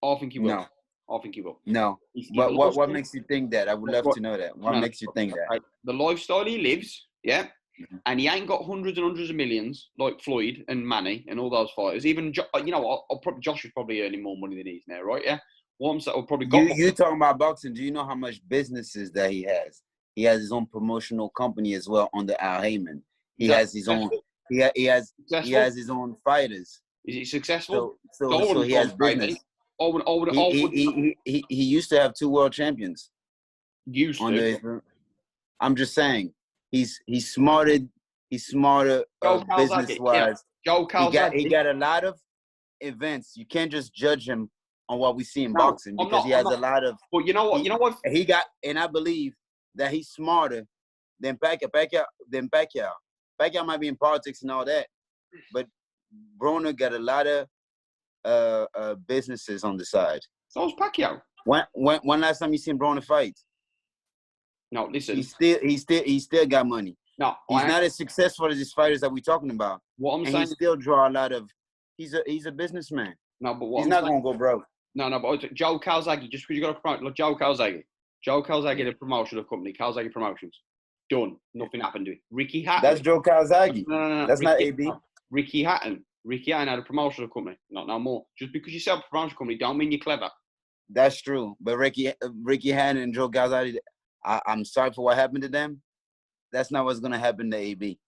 I think he will. No. I think he will. No. What makes you think that? I would love to know that. What makes you think that? Right. The lifestyle he lives, yeah, mm-hmm. And he ain't got hundreds and hundreds of millions like Floyd and Manny and all those fighters. Even Josh is probably earning more money than he is now, right? Yeah. Probably got. You talking about boxing? Do you know how much businesses that he has? He has his own promotional company as well under Al Heyman. He has his own. He has his own fighters. Is he successful? So he has business. He used to have 2 world champions. I'm just saying, he's smarter. He's smarter business wise. Joe Calzaghe. He got a lot of events. You can't just judge him on what we see in boxing because he has a lot of. But you know what? He got, and I believe that he's smarter than Pacquiao. Pacquiao might be in politics and all that, but Broner got a lot of businesses on the side. So is Pacquiao. When last time you seen Broner fight? No, listen. He still got money. No, he's not as successful as these fighters that we're talking about. What I'm saying, he still draw a lot of. He's a businessman. No, but he's not gonna go broke. No, but Joe Calzaghe, just because you got to promote, like Joe Calzaghe, the promotion of company, Calzaghe Promotions, done. Nothing happened to it. Ricky Hatton. That's Joe Calzaghe. No. That's not AB. Ricky Hatton had a promotional company. Not no more. Just because you sell a promotional company, don't mean you're clever. That's true. But Ricky Hatton and Joe Calzaghe, I'm sorry for what happened to them. That's not what's gonna happen to AB.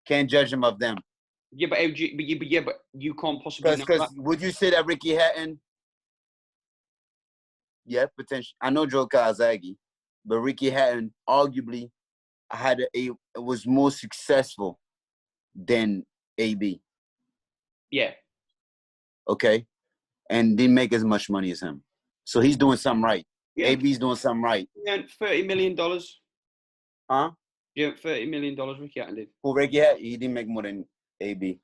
Can't judge him of them. Yeah, but you can't possibly. Because would you say that Ricky Hatton? Yeah, potentially. I know Joe Calzaghe, but Ricky Hatton arguably was more successful than AB. Yeah. Okay, and didn't make as much money as him, so he's doing something right. Yeah. AB's doing something right. Yeah, $30 million. Huh? Yeah, $30 million. Ricky Hatton did. Well, Ricky Hatton, he didn't make more than AB.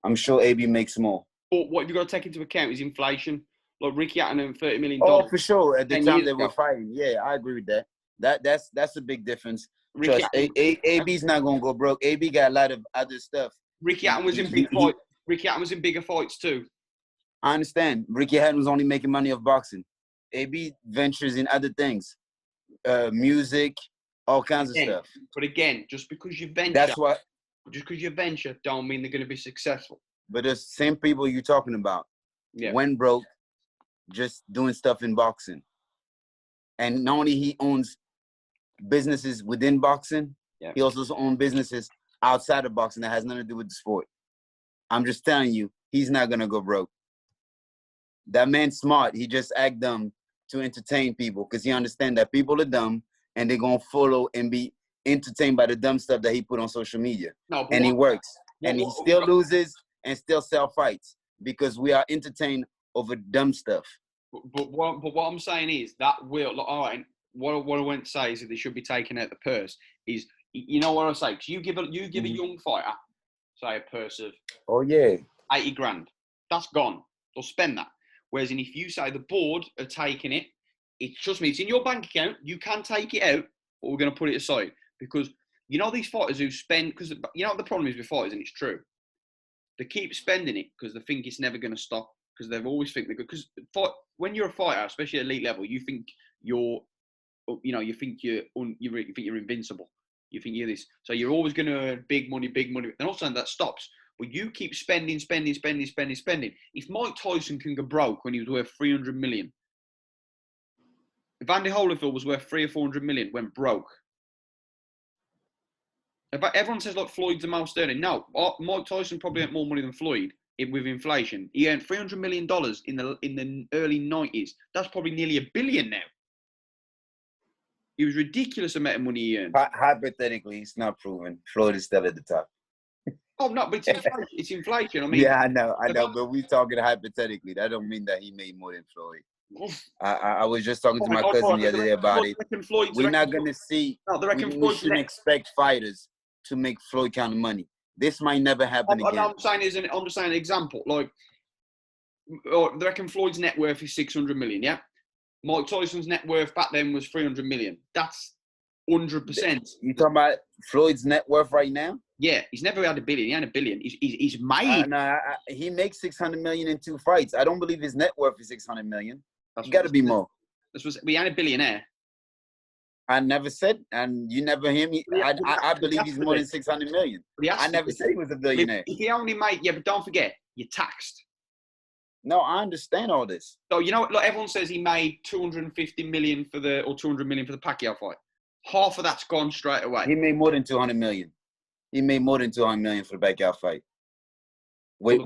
I'm sure AB makes more. But what you've got to take into account is inflation. Like Ricky Hatton earned $30 million Oh, for sure. At the 10 time years they ago. were fighting, yeah, I agree with that. That's a big difference. Ricky Trust, Hatton, AB's not gonna go broke. AB got a lot of other stuff. Ricky Hatton was in big fights. Ricky Hatton was in bigger fights too. I understand. Ricky Hatton was only making money off boxing. AB ventures in other things, music, all kinds of stuff. But again, just because you venture, don't mean they're going to be successful. But the same people you're talking about, went broke, just doing stuff in boxing. And not only he owns businesses within boxing, he also owns businesses outside of boxing that has nothing to do with the sport. I'm just telling you, he's not gonna go broke. That man's smart. He just act dumb to entertain people because he understands that people are dumb and they're gonna follow and be entertained by the dumb stuff that he put on social media. And he works. And he still loses and still sell fights because we are entertained over dumb stuff. But what I'm saying is that will, all right, what I want to say is that they should be taking out the purse. Is, you know what I say? Because you give a young fighter, say, a purse of 80 grand. That's gone. They'll spend that. Whereas if you say the board are taking it, trust me, it's in your bank account. You can take it out, but we're going to put it aside. Because you know these fighters who spend, because you know what the problem is with fighters, and it's true. They keep spending it because they think it's never going to stop. Because they've always think they're good. Because when you're a fighter, especially at elite level, you think you're invincible. You think you're this. So you're always going to earn big money. Then all of a sudden that stops. But you keep spending. If Mike Tyson can go broke when he was worth 300 million, if Andy Holyfield was worth 300 or 400 million, went broke. Everyone says like Floyd's the most earning. No, Mike Tyson probably earned more money than Floyd with inflation. He earned $300 million in the early 90s. That's probably nearly $1 billion now. It was ridiculous amount of money he earned. Hypothetically, it's not proven. Floyd is still at the top. Oh no, but it's inflation. It's inflation. I mean, yeah, I know, but we're talking hypothetically. That don't mean that he made more than Floyd. I was just talking to my cousin the other day about it. We're not gonna see. We shouldn't expect fighters to make Floyd kind of money. This might never happen again. I'm just saying an example. Like, they reckon Floyd's net worth is 600 million. Yeah, Mike Tyson's net worth back then was 300 million. That's 100%. You talking about Floyd's net worth right now? Yeah, he's never had $1 billion. He had $1 billion. He's made. He makes 600 million in 2 fights. I don't believe his net worth is 600 million. It's got to be more. We had a billionaire. I never said, and you never hear me. I believe he's more than 600 million. I never said he was a billionaire. If he only made, but don't forget, you're taxed. No, I understand all this. So you know, like everyone says, he made 250 million or 200 million for the Pacquiao fight. Half of that's gone straight away. He made more than 200 million. He made more than 200 million for the Pacquiao fight. Wait.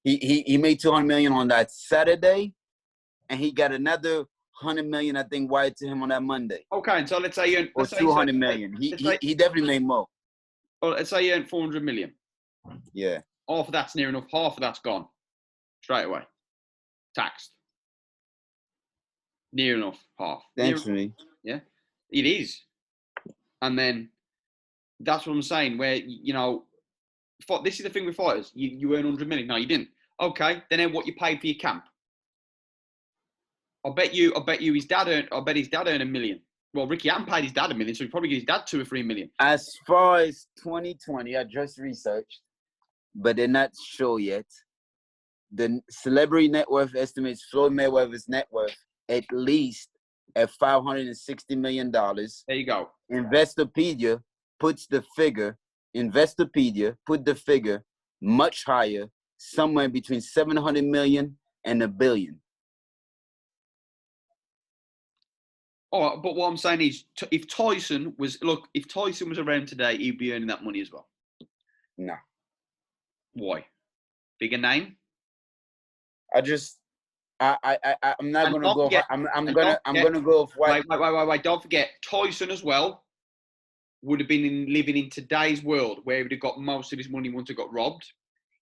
He made 200 million on that Saturday, and he got another 100 million, I think, wired to him on that Monday. Okay, so let's say you earned... Or 200 million. He definitely made more. Well, let's say you earned 400 million. Yeah. Half of that's near enough. Half of that's gone. Straight away. Taxed. Near enough. Half. Essentially. Yeah. It is. And then, that's what I'm saying, where, you know, this is the thing with fighters. You earn 100 million. No, you didn't. Okay, then what you paid for your camp. I bet you his dad earned $1 million. Well, Ricky Hatton paid his dad $1 million, so he probably gave his dad $2 or $3 million. As far as 2020, I just researched, but they're not sure yet. The celebrity net worth estimates Floyd Mayweather's net worth at least at $560 million. There you go. Investopedia put the figure much higher, somewhere between 700 million and $1 billion. Oh, but what I'm saying is, if Tyson was around today, he'd be earning that money as well. No. Why? Bigger name? I'm not gonna go. I'm gonna go off what. Wait! Don't forget, Tyson as well would have been living in today's world where he would have got most of his money once it got robbed.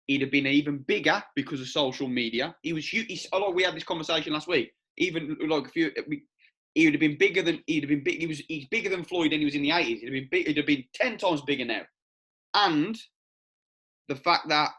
He'd have been even bigger because of social media. He was huge. We had this conversation last week. Even like he would have been bigger than he's bigger than Floyd, and he was in the 80s. He'd have been 10 times bigger now. And the fact that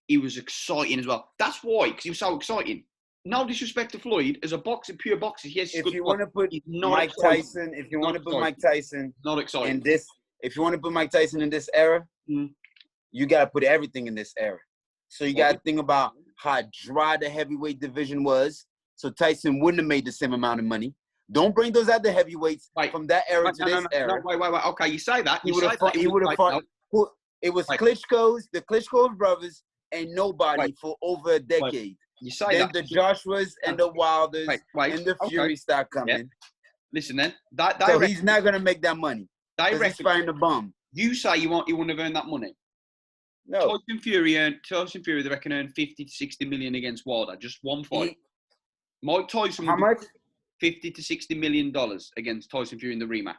he was exciting as well. That's why, because he was so exciting. No disrespect to Floyd, as a boxer, pure boxer, yes, he's If good. you want to put Mike Tyson, if you want to put Mike Tyson not exciting in this, if you want to put Mike Tyson in this era, you got to put everything in this era. So you got to think about how dry the heavyweight division was. So Tyson wouldn't have made the same amount of money. Don't bring those other heavyweights from that era to this era. Wait. Okay, you say that. He would have fought. He would have fought. It was Klitschko's, the Klitschko brothers, and nobody for over a decade. You say then that. the Joshuas and the Wilders and the Fury start coming. Yeah. Listen, then. So he's not gonna make that money. He's fighting the bum. You say you wouldn't have earned that money. No. Tyson Fury, they reckon, earned 50 to 60 million against Wilder, just one fight. Mike Tyson. How much? $50 to $60 million against Tyson Fury in the rematch.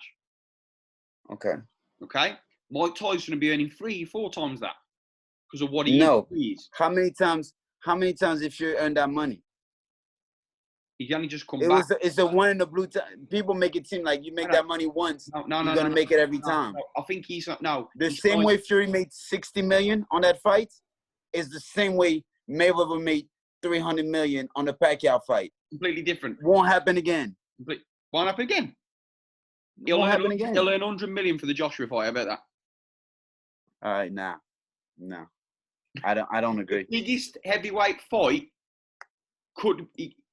Okay. Mike Tyson would be earning 3-4 times that because of what he is. How many times if Fury earned that money? He only just come back. It's the one in the blue. People make it seem like you make that money once. You're gonna make it every time. I think he's The same way Fury made 60 million on that fight is the same way Mayweather made 300 million on the Pacquiao fight. Completely different. Won't happen again. Won't happen again. He'll earn 100 million for the Joshua fight. I bet that. All right, no, I don't agree. The biggest heavyweight fight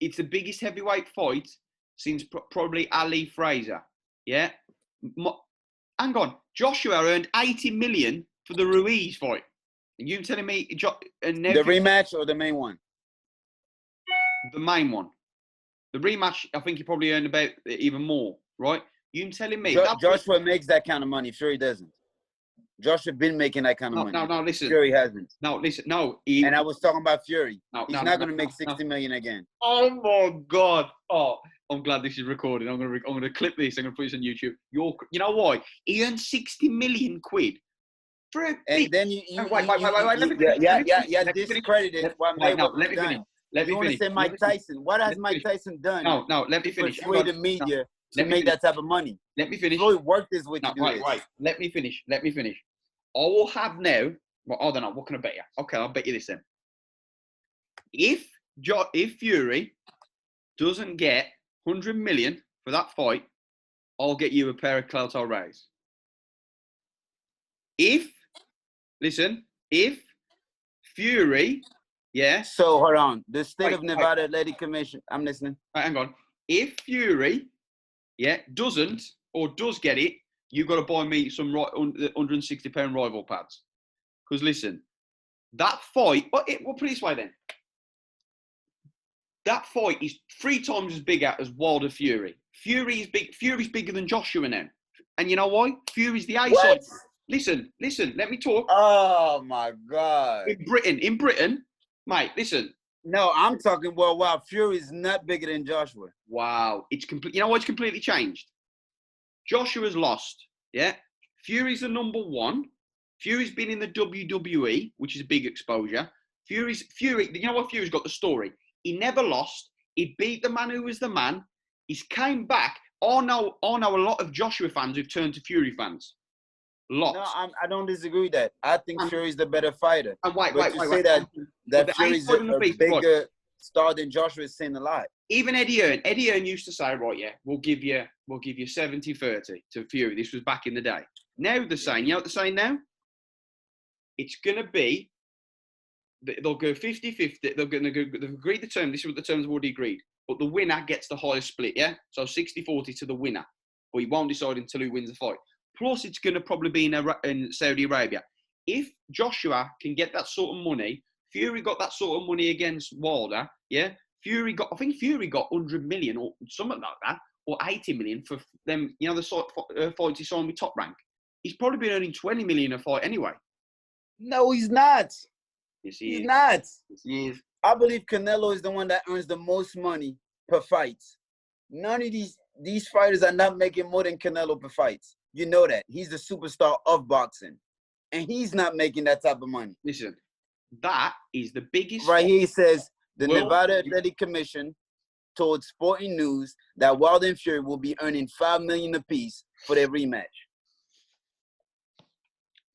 it's the biggest heavyweight fight since probably Ali Fraser. Yeah. Hang on, Joshua earned 80 million for the Ruiz fight. And you telling me the rematch or the main one? The main one. The rematch, I think he probably earned about even more, right? You telling me Joshua makes that kind of money. Fury doesn't. Joshua been making that kind of money. No, listen. Fury hasn't. No, listen. No. And I was talking about Fury. He's not going to make 60 million again. Oh my God. Oh, I'm glad this is recorded. I'm going to clip this. I'm going to put this on YouTube. You know why? He earned 60 million quid. And then you discredited what Mayweather done. Let me finish. Say Mike Tyson. What has Mike Tyson done? No, let me finish. For the media to make that type of money. Let me finish. Floyd worked this way to do this. Right. Let me finish. I will have now. Well, I don't know. What can I bet you? Okay, I'll bet you this then. If Fury doesn't get 100 million for that fight, I'll get you a pair of Clout Rays. If Fury, So hold on. The state of Nevada Athletic Commission. I'm listening. Right, hang on. If Fury, doesn't or does get it, you got to buy me some £160 rival pads. Because listen, that fight. We'll put it this way then. That fight is 3 times as big as Wilder Fury. Fury's bigger than Joshua now. And you know why? Fury's the A side. Listen, let me talk. Oh my God. In Britain, mate, listen. No, I'm talking worldwide. Fury's not bigger than Joshua. Wow. It's complete. You know why it's completely changed? Joshua's lost. Yeah. Fury's the number 1. Fury's been in the WWE, which is a big exposure. Fury, you know what? Fury's got the story. He never lost. He beat the man who was the man. He's came back. I know a lot of Joshua fans who've turned to Fury fans. Lots. No, I don't disagree with that. I think Fury's the better fighter. And wait. Say that Fury's a bigger star than Joshua is saying a lot. Even Eddie Hearn used to say, right, we'll give you 70-30 to Fury. This was back in the day. Now they're saying, you know what they're saying now? It's going to be, they'll go 50-50. They've agreed the term. This is what the terms have already agreed. But the winner gets the highest split, yeah? So 60-40 to the winner. But he won't decide until who wins the fight. Plus, it's going to probably be in Saudi Arabia. If Joshua can get that sort of money, Fury got that sort of money against Wilder, yeah? I think Fury got 100 million or something like that, or 80 million for them, you know, the sort of fights he signed with Top Rank. He's probably been earning 20 million a fight anyway. No, he's not. Yes, he's not. Yes, he is. I believe Canelo is the one that earns the most money per fight. None of these fighters are not making more than Canelo per fight. You know that. He's the superstar of boxing. And he's not making that type of money. Listen, that is the biggest... Right here, he says, the Nevada Athletic Commission told Sporting News that Wilder and Fury will be earning $5 million apiece for their rematch.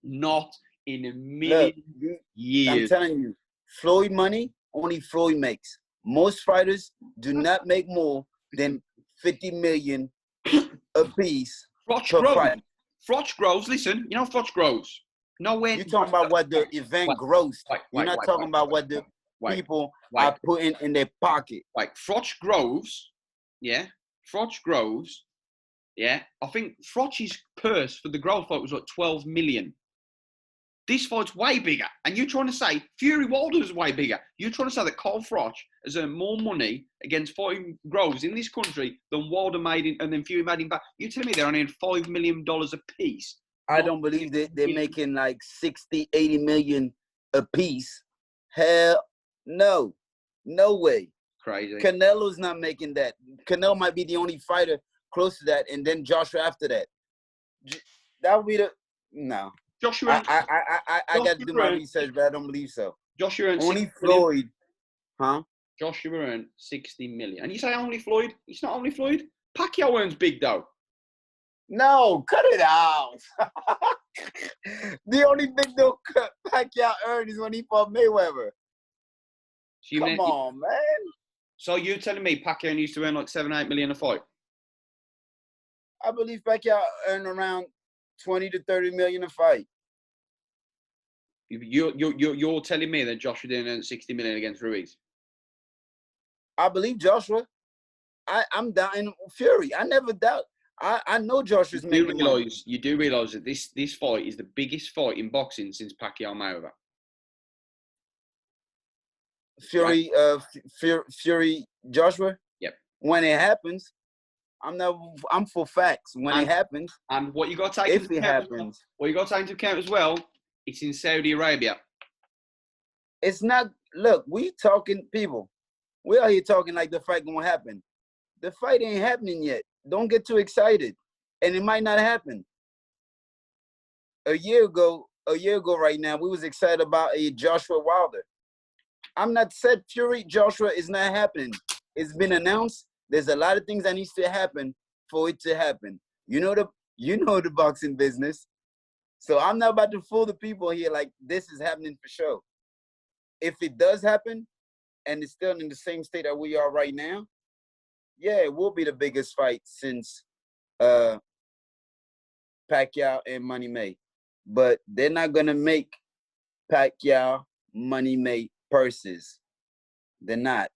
Not in a million years. I'm telling you, Floyd money, only Floyd makes. Most fighters do not make more than 50 million a piece per fight. Froch grows, listen, you know Froch grows. Nowhere. You're talking about what the event grossed. You're not talking about what the people are putting in their pocket. Like Froch grows, yeah. Froch grows, yeah. I think Froch's purse for the Grove fight was like 12 million. This fight's way bigger. And you're trying to say Fury Wilder is way bigger. You're trying to say that Carl Froch has earned more money against fighting Groves in this country than Wilder made in, and then Fury made him back. You're telling me they're only $5 million a piece? I don't believe that they're making like 60, 80 million a piece. Hell no. No way. Crazy. Canelo's not making that. Canelo might be the only fighter close to that, and then Joshua after that. That would be the... No. Joshua, I got to do my research, but I don't believe so. Joshua earned only Floyd, huh? Joshua earned 60 million, and you say only Floyd? It's not only Floyd. Pacquiao earns big though. No, cut it out. The only big deal Pacquiao earned is when he fought Mayweather. So Come on, man. So you're telling me Pacquiao used to earn like 7-8 million a fight? I believe Pacquiao earned around 20 to 30 million a fight. You're telling me that Joshua didn't earn 60 million against Ruiz? I believe Joshua. I'm doubting Fury. I never doubt. I know Joshua's making money. You do realize that this fight is the biggest fight in boxing since Pacquiao Mayweather. Fury, right? Fury, Joshua. Yep. When it happens, I'm for facts. When it happens, and what you got to take if it happens, what you got to take into account as well, it's in Saudi Arabia. It's not. Look, we talking people. We are here talking like the fight gonna happen. The fight ain't happening yet. Don't get too excited, and it might not happen. A year ago right now, we was excited about a Joshua Wilder. I'm not said Fury Joshua is not happening. It's been announced. There's a lot of things that needs to happen for it to happen. You know the boxing business. So I'm not about to fool the people here like this is happening for sure. If it does happen, and it's still in the same state that we are right now, yeah, it will be the biggest fight since Pacquiao and Money May. But they're not gonna make Pacquiao Money May purses. They're not.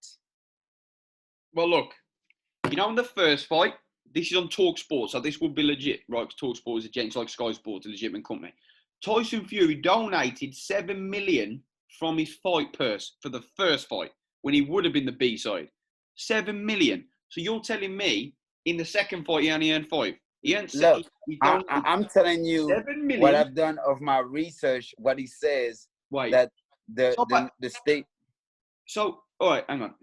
Well, look, you know, in the first fight, this is on Talk Sport, so this would be legit, right? Because Talk Sport is a gents like Sky Sports, a legitimate company. Tyson Fury donated 7 million from his fight purse for the first fight when he would have been the B side. 7 million. So you're telling me in the second fight he only earned 5? He earned 6. Look, I'm telling you what I've done of my research. What he says that the state. So all right, hang on.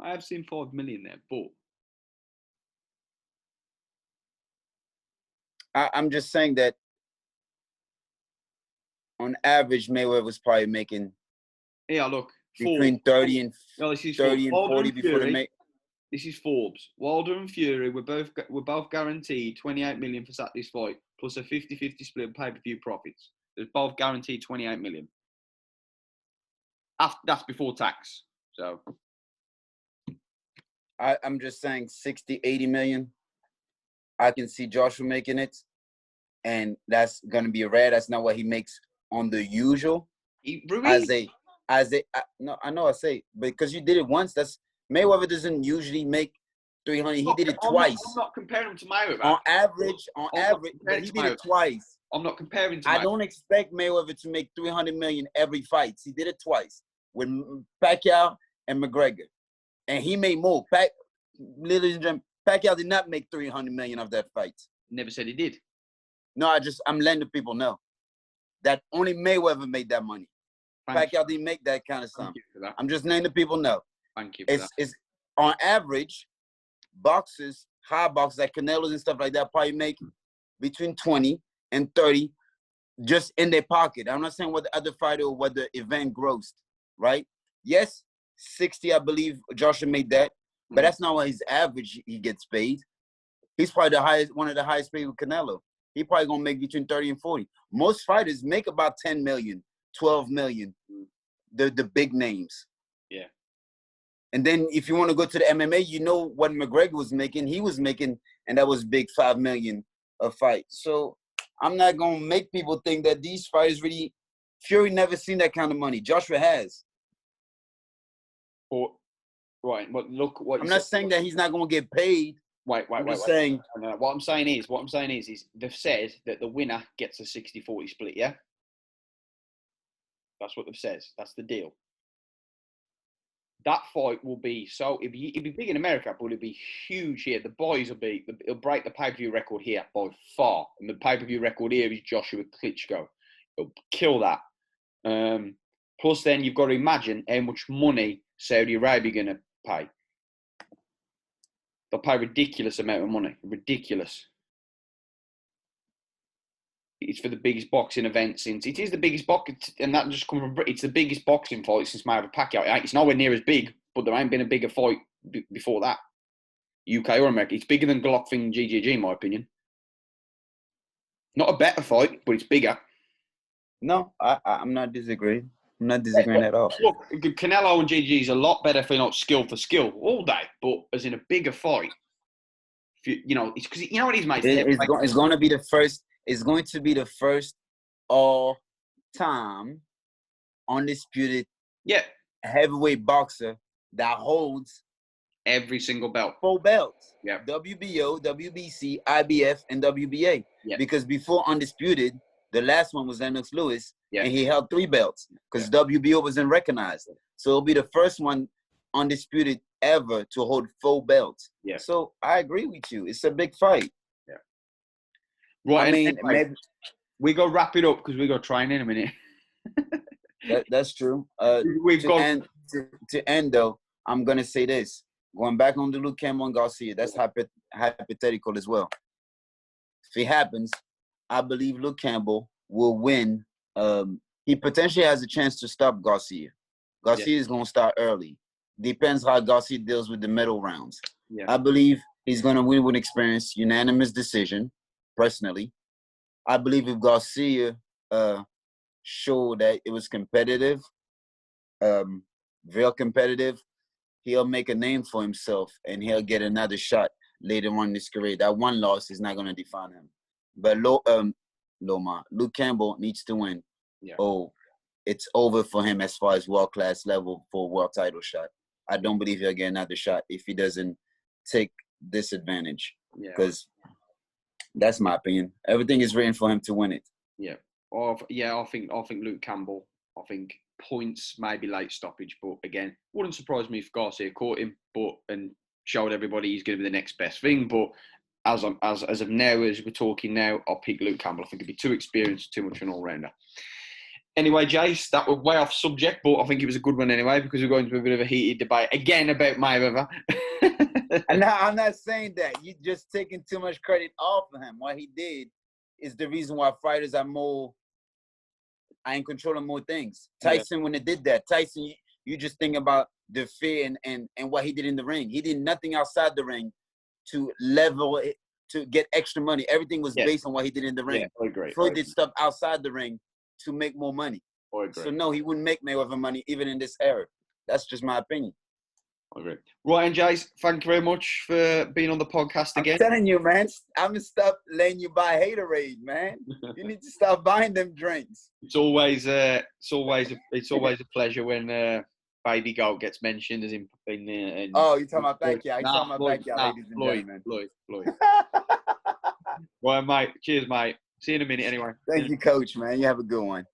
I have seen 5 million there, but I'm just saying that on average, Mayweather was probably making between 30 and 40 before the make. This is Forbes. Wilder and Fury were both guaranteed 28 million for this fight, plus a 50-50 split of pay-per-view profits. They're both guaranteed 28 million. That's before tax. So I'm just saying 60, 80 million. I can see Joshua making it, and that's gonna be rare. That's not what he makes on the usual. No, I know I say, because you did it once. That's Mayweather doesn't usually make 300. He did it twice. I'm not comparing him to Mayweather. On average, but he did it twice. I'm not comparing to Mayweather. I don't expect Mayweather to make 300 million every fight. He did it twice with Pacquiao and McGregor, and he made more. Ladies and gentlemen, Pacquiao did not make 300 million of that fight. Never said he did. No, I'm letting the people know that only Mayweather made that money. Pacquiao didn't make that kind of sum. I'm just letting the people know. Thank you. It's on average, boxers, high boxers like Canelo's and stuff like that probably make between 20 and 30 just in their pocket. I'm not saying what the other fighter or what the event grossed, right? Yes, 60, I believe Joshua made that. But that's not what his average he gets paid. He's probably one of the highest paid with Canelo. He probably gonna make between 30 and 40. Most fighters make about 10 million, 12 million. The big names. Yeah. And then if you want to go to the MMA, you know what McGregor was making. He was making, and that was big, 5 million a fight. So I'm not gonna make people think that these fighters really. Fury never seen that kind of money. Joshua has. Right. But look, what I'm not saying that he's not gonna get paid. Wait. Saying. No, what I'm saying is they've said that the winner gets a 60-40 split. Yeah. That's what they've said. That's the deal. That fight will be it'll be big in America, but it'll be huge here. The boys it'll break the pay-per-view record here by far. And the pay-per-view record here is Joshua Klitschko. It'll kill that. Plus then you've got to imagine how much money Saudi Arabia are going to pay. They'll pay a ridiculous amount of money. Ridiculous. It's for the biggest boxing event since it is the biggest box, and that just comes from Britain. It's the biggest boxing fight since Mayweather Pacquiao. It's nowhere near as big, but there ain't been a bigger fight before that, UK or America. It's bigger than Golovkin and GGG, in my opinion. Not a better fight, but it's bigger. No, I'm not disagreeing. I'm not disagreeing at all. Look, Canelo and GGG is a lot better for skill for skill all day, but as in a bigger fight, it's because you know what it is, mate. It's going to be the first. It's going to be the first all-time undisputed heavyweight boxer that holds every single belt. 4 belts. Yeah. WBO, WBC, IBF, and WBA. Yeah. Because before undisputed, the last one was Lennox Lewis, and he held 3 belts because WBO wasn't recognized. So it'll be the first one undisputed ever to hold 4 belts. Yeah. So I agree with you. It's a big fight. Right, anyway, we go wrap it up because we got train in a minute. That's true. To end though, I'm gonna say this. Going back on the Luke Campbell and Garcia, that's hypothetical as well. If it happens, I believe Luke Campbell will win. He potentially has a chance to stop Garcia. Garcia is gonna start early. Depends how Garcia deals with the middle rounds. Yeah. I believe he's gonna win with experience, unanimous decision. Personally, I believe if Garcia showed that it was competitive, real competitive, he'll make a name for himself and he'll get another shot later on in his career. That one loss is not going to define him. But Luke Campbell needs to win. Yeah. It's over for him as far as world-class level for a world title shot. I don't believe he'll get another shot if he doesn't take this advantage. Because that's my opinion. Everything is written for him to win it. Yeah. I think Luke Campbell. I think points, maybe late stoppage, but again, wouldn't surprise me if Garcia caught him, and showed everybody he's going to be the next best thing. But as of now, as we're talking now, I'll pick Luke Campbell. I think he'd be too experienced, too much of an all-rounder. Anyway, Jace, that was way off subject, but I think it was a good one anyway because we're going to a bit of a heated debate again about Mayweather. And I'm not saying that. You're just taking too much credit off of him. What he did is the reason why fighters are in control of more things. Tyson, when they did that, you just think about the fear and what he did in the ring. He did nothing outside the ring to level it, to get extra money. Everything was based on what he did in the ring. Yeah, I agree. Floyd did stuff outside the ring to make more money. I agree. So no, he wouldn't make Mayweather money even in this era. That's just my opinion. I agree. Right, and Jace, thank you very much for being on the podcast again. I'm telling you, man, I'm gonna stop letting you buy Haterade, man. You need to stop buying them drinks. It's always a pleasure when Baby Goat gets mentioned as in oh, you're talking about backyard. You're talking about backyard, ladies and gentlemen. Lloyd. Right, mate. Cheers, mate. See you in a minute anyway. Thank you, Coach, man. You have a good one.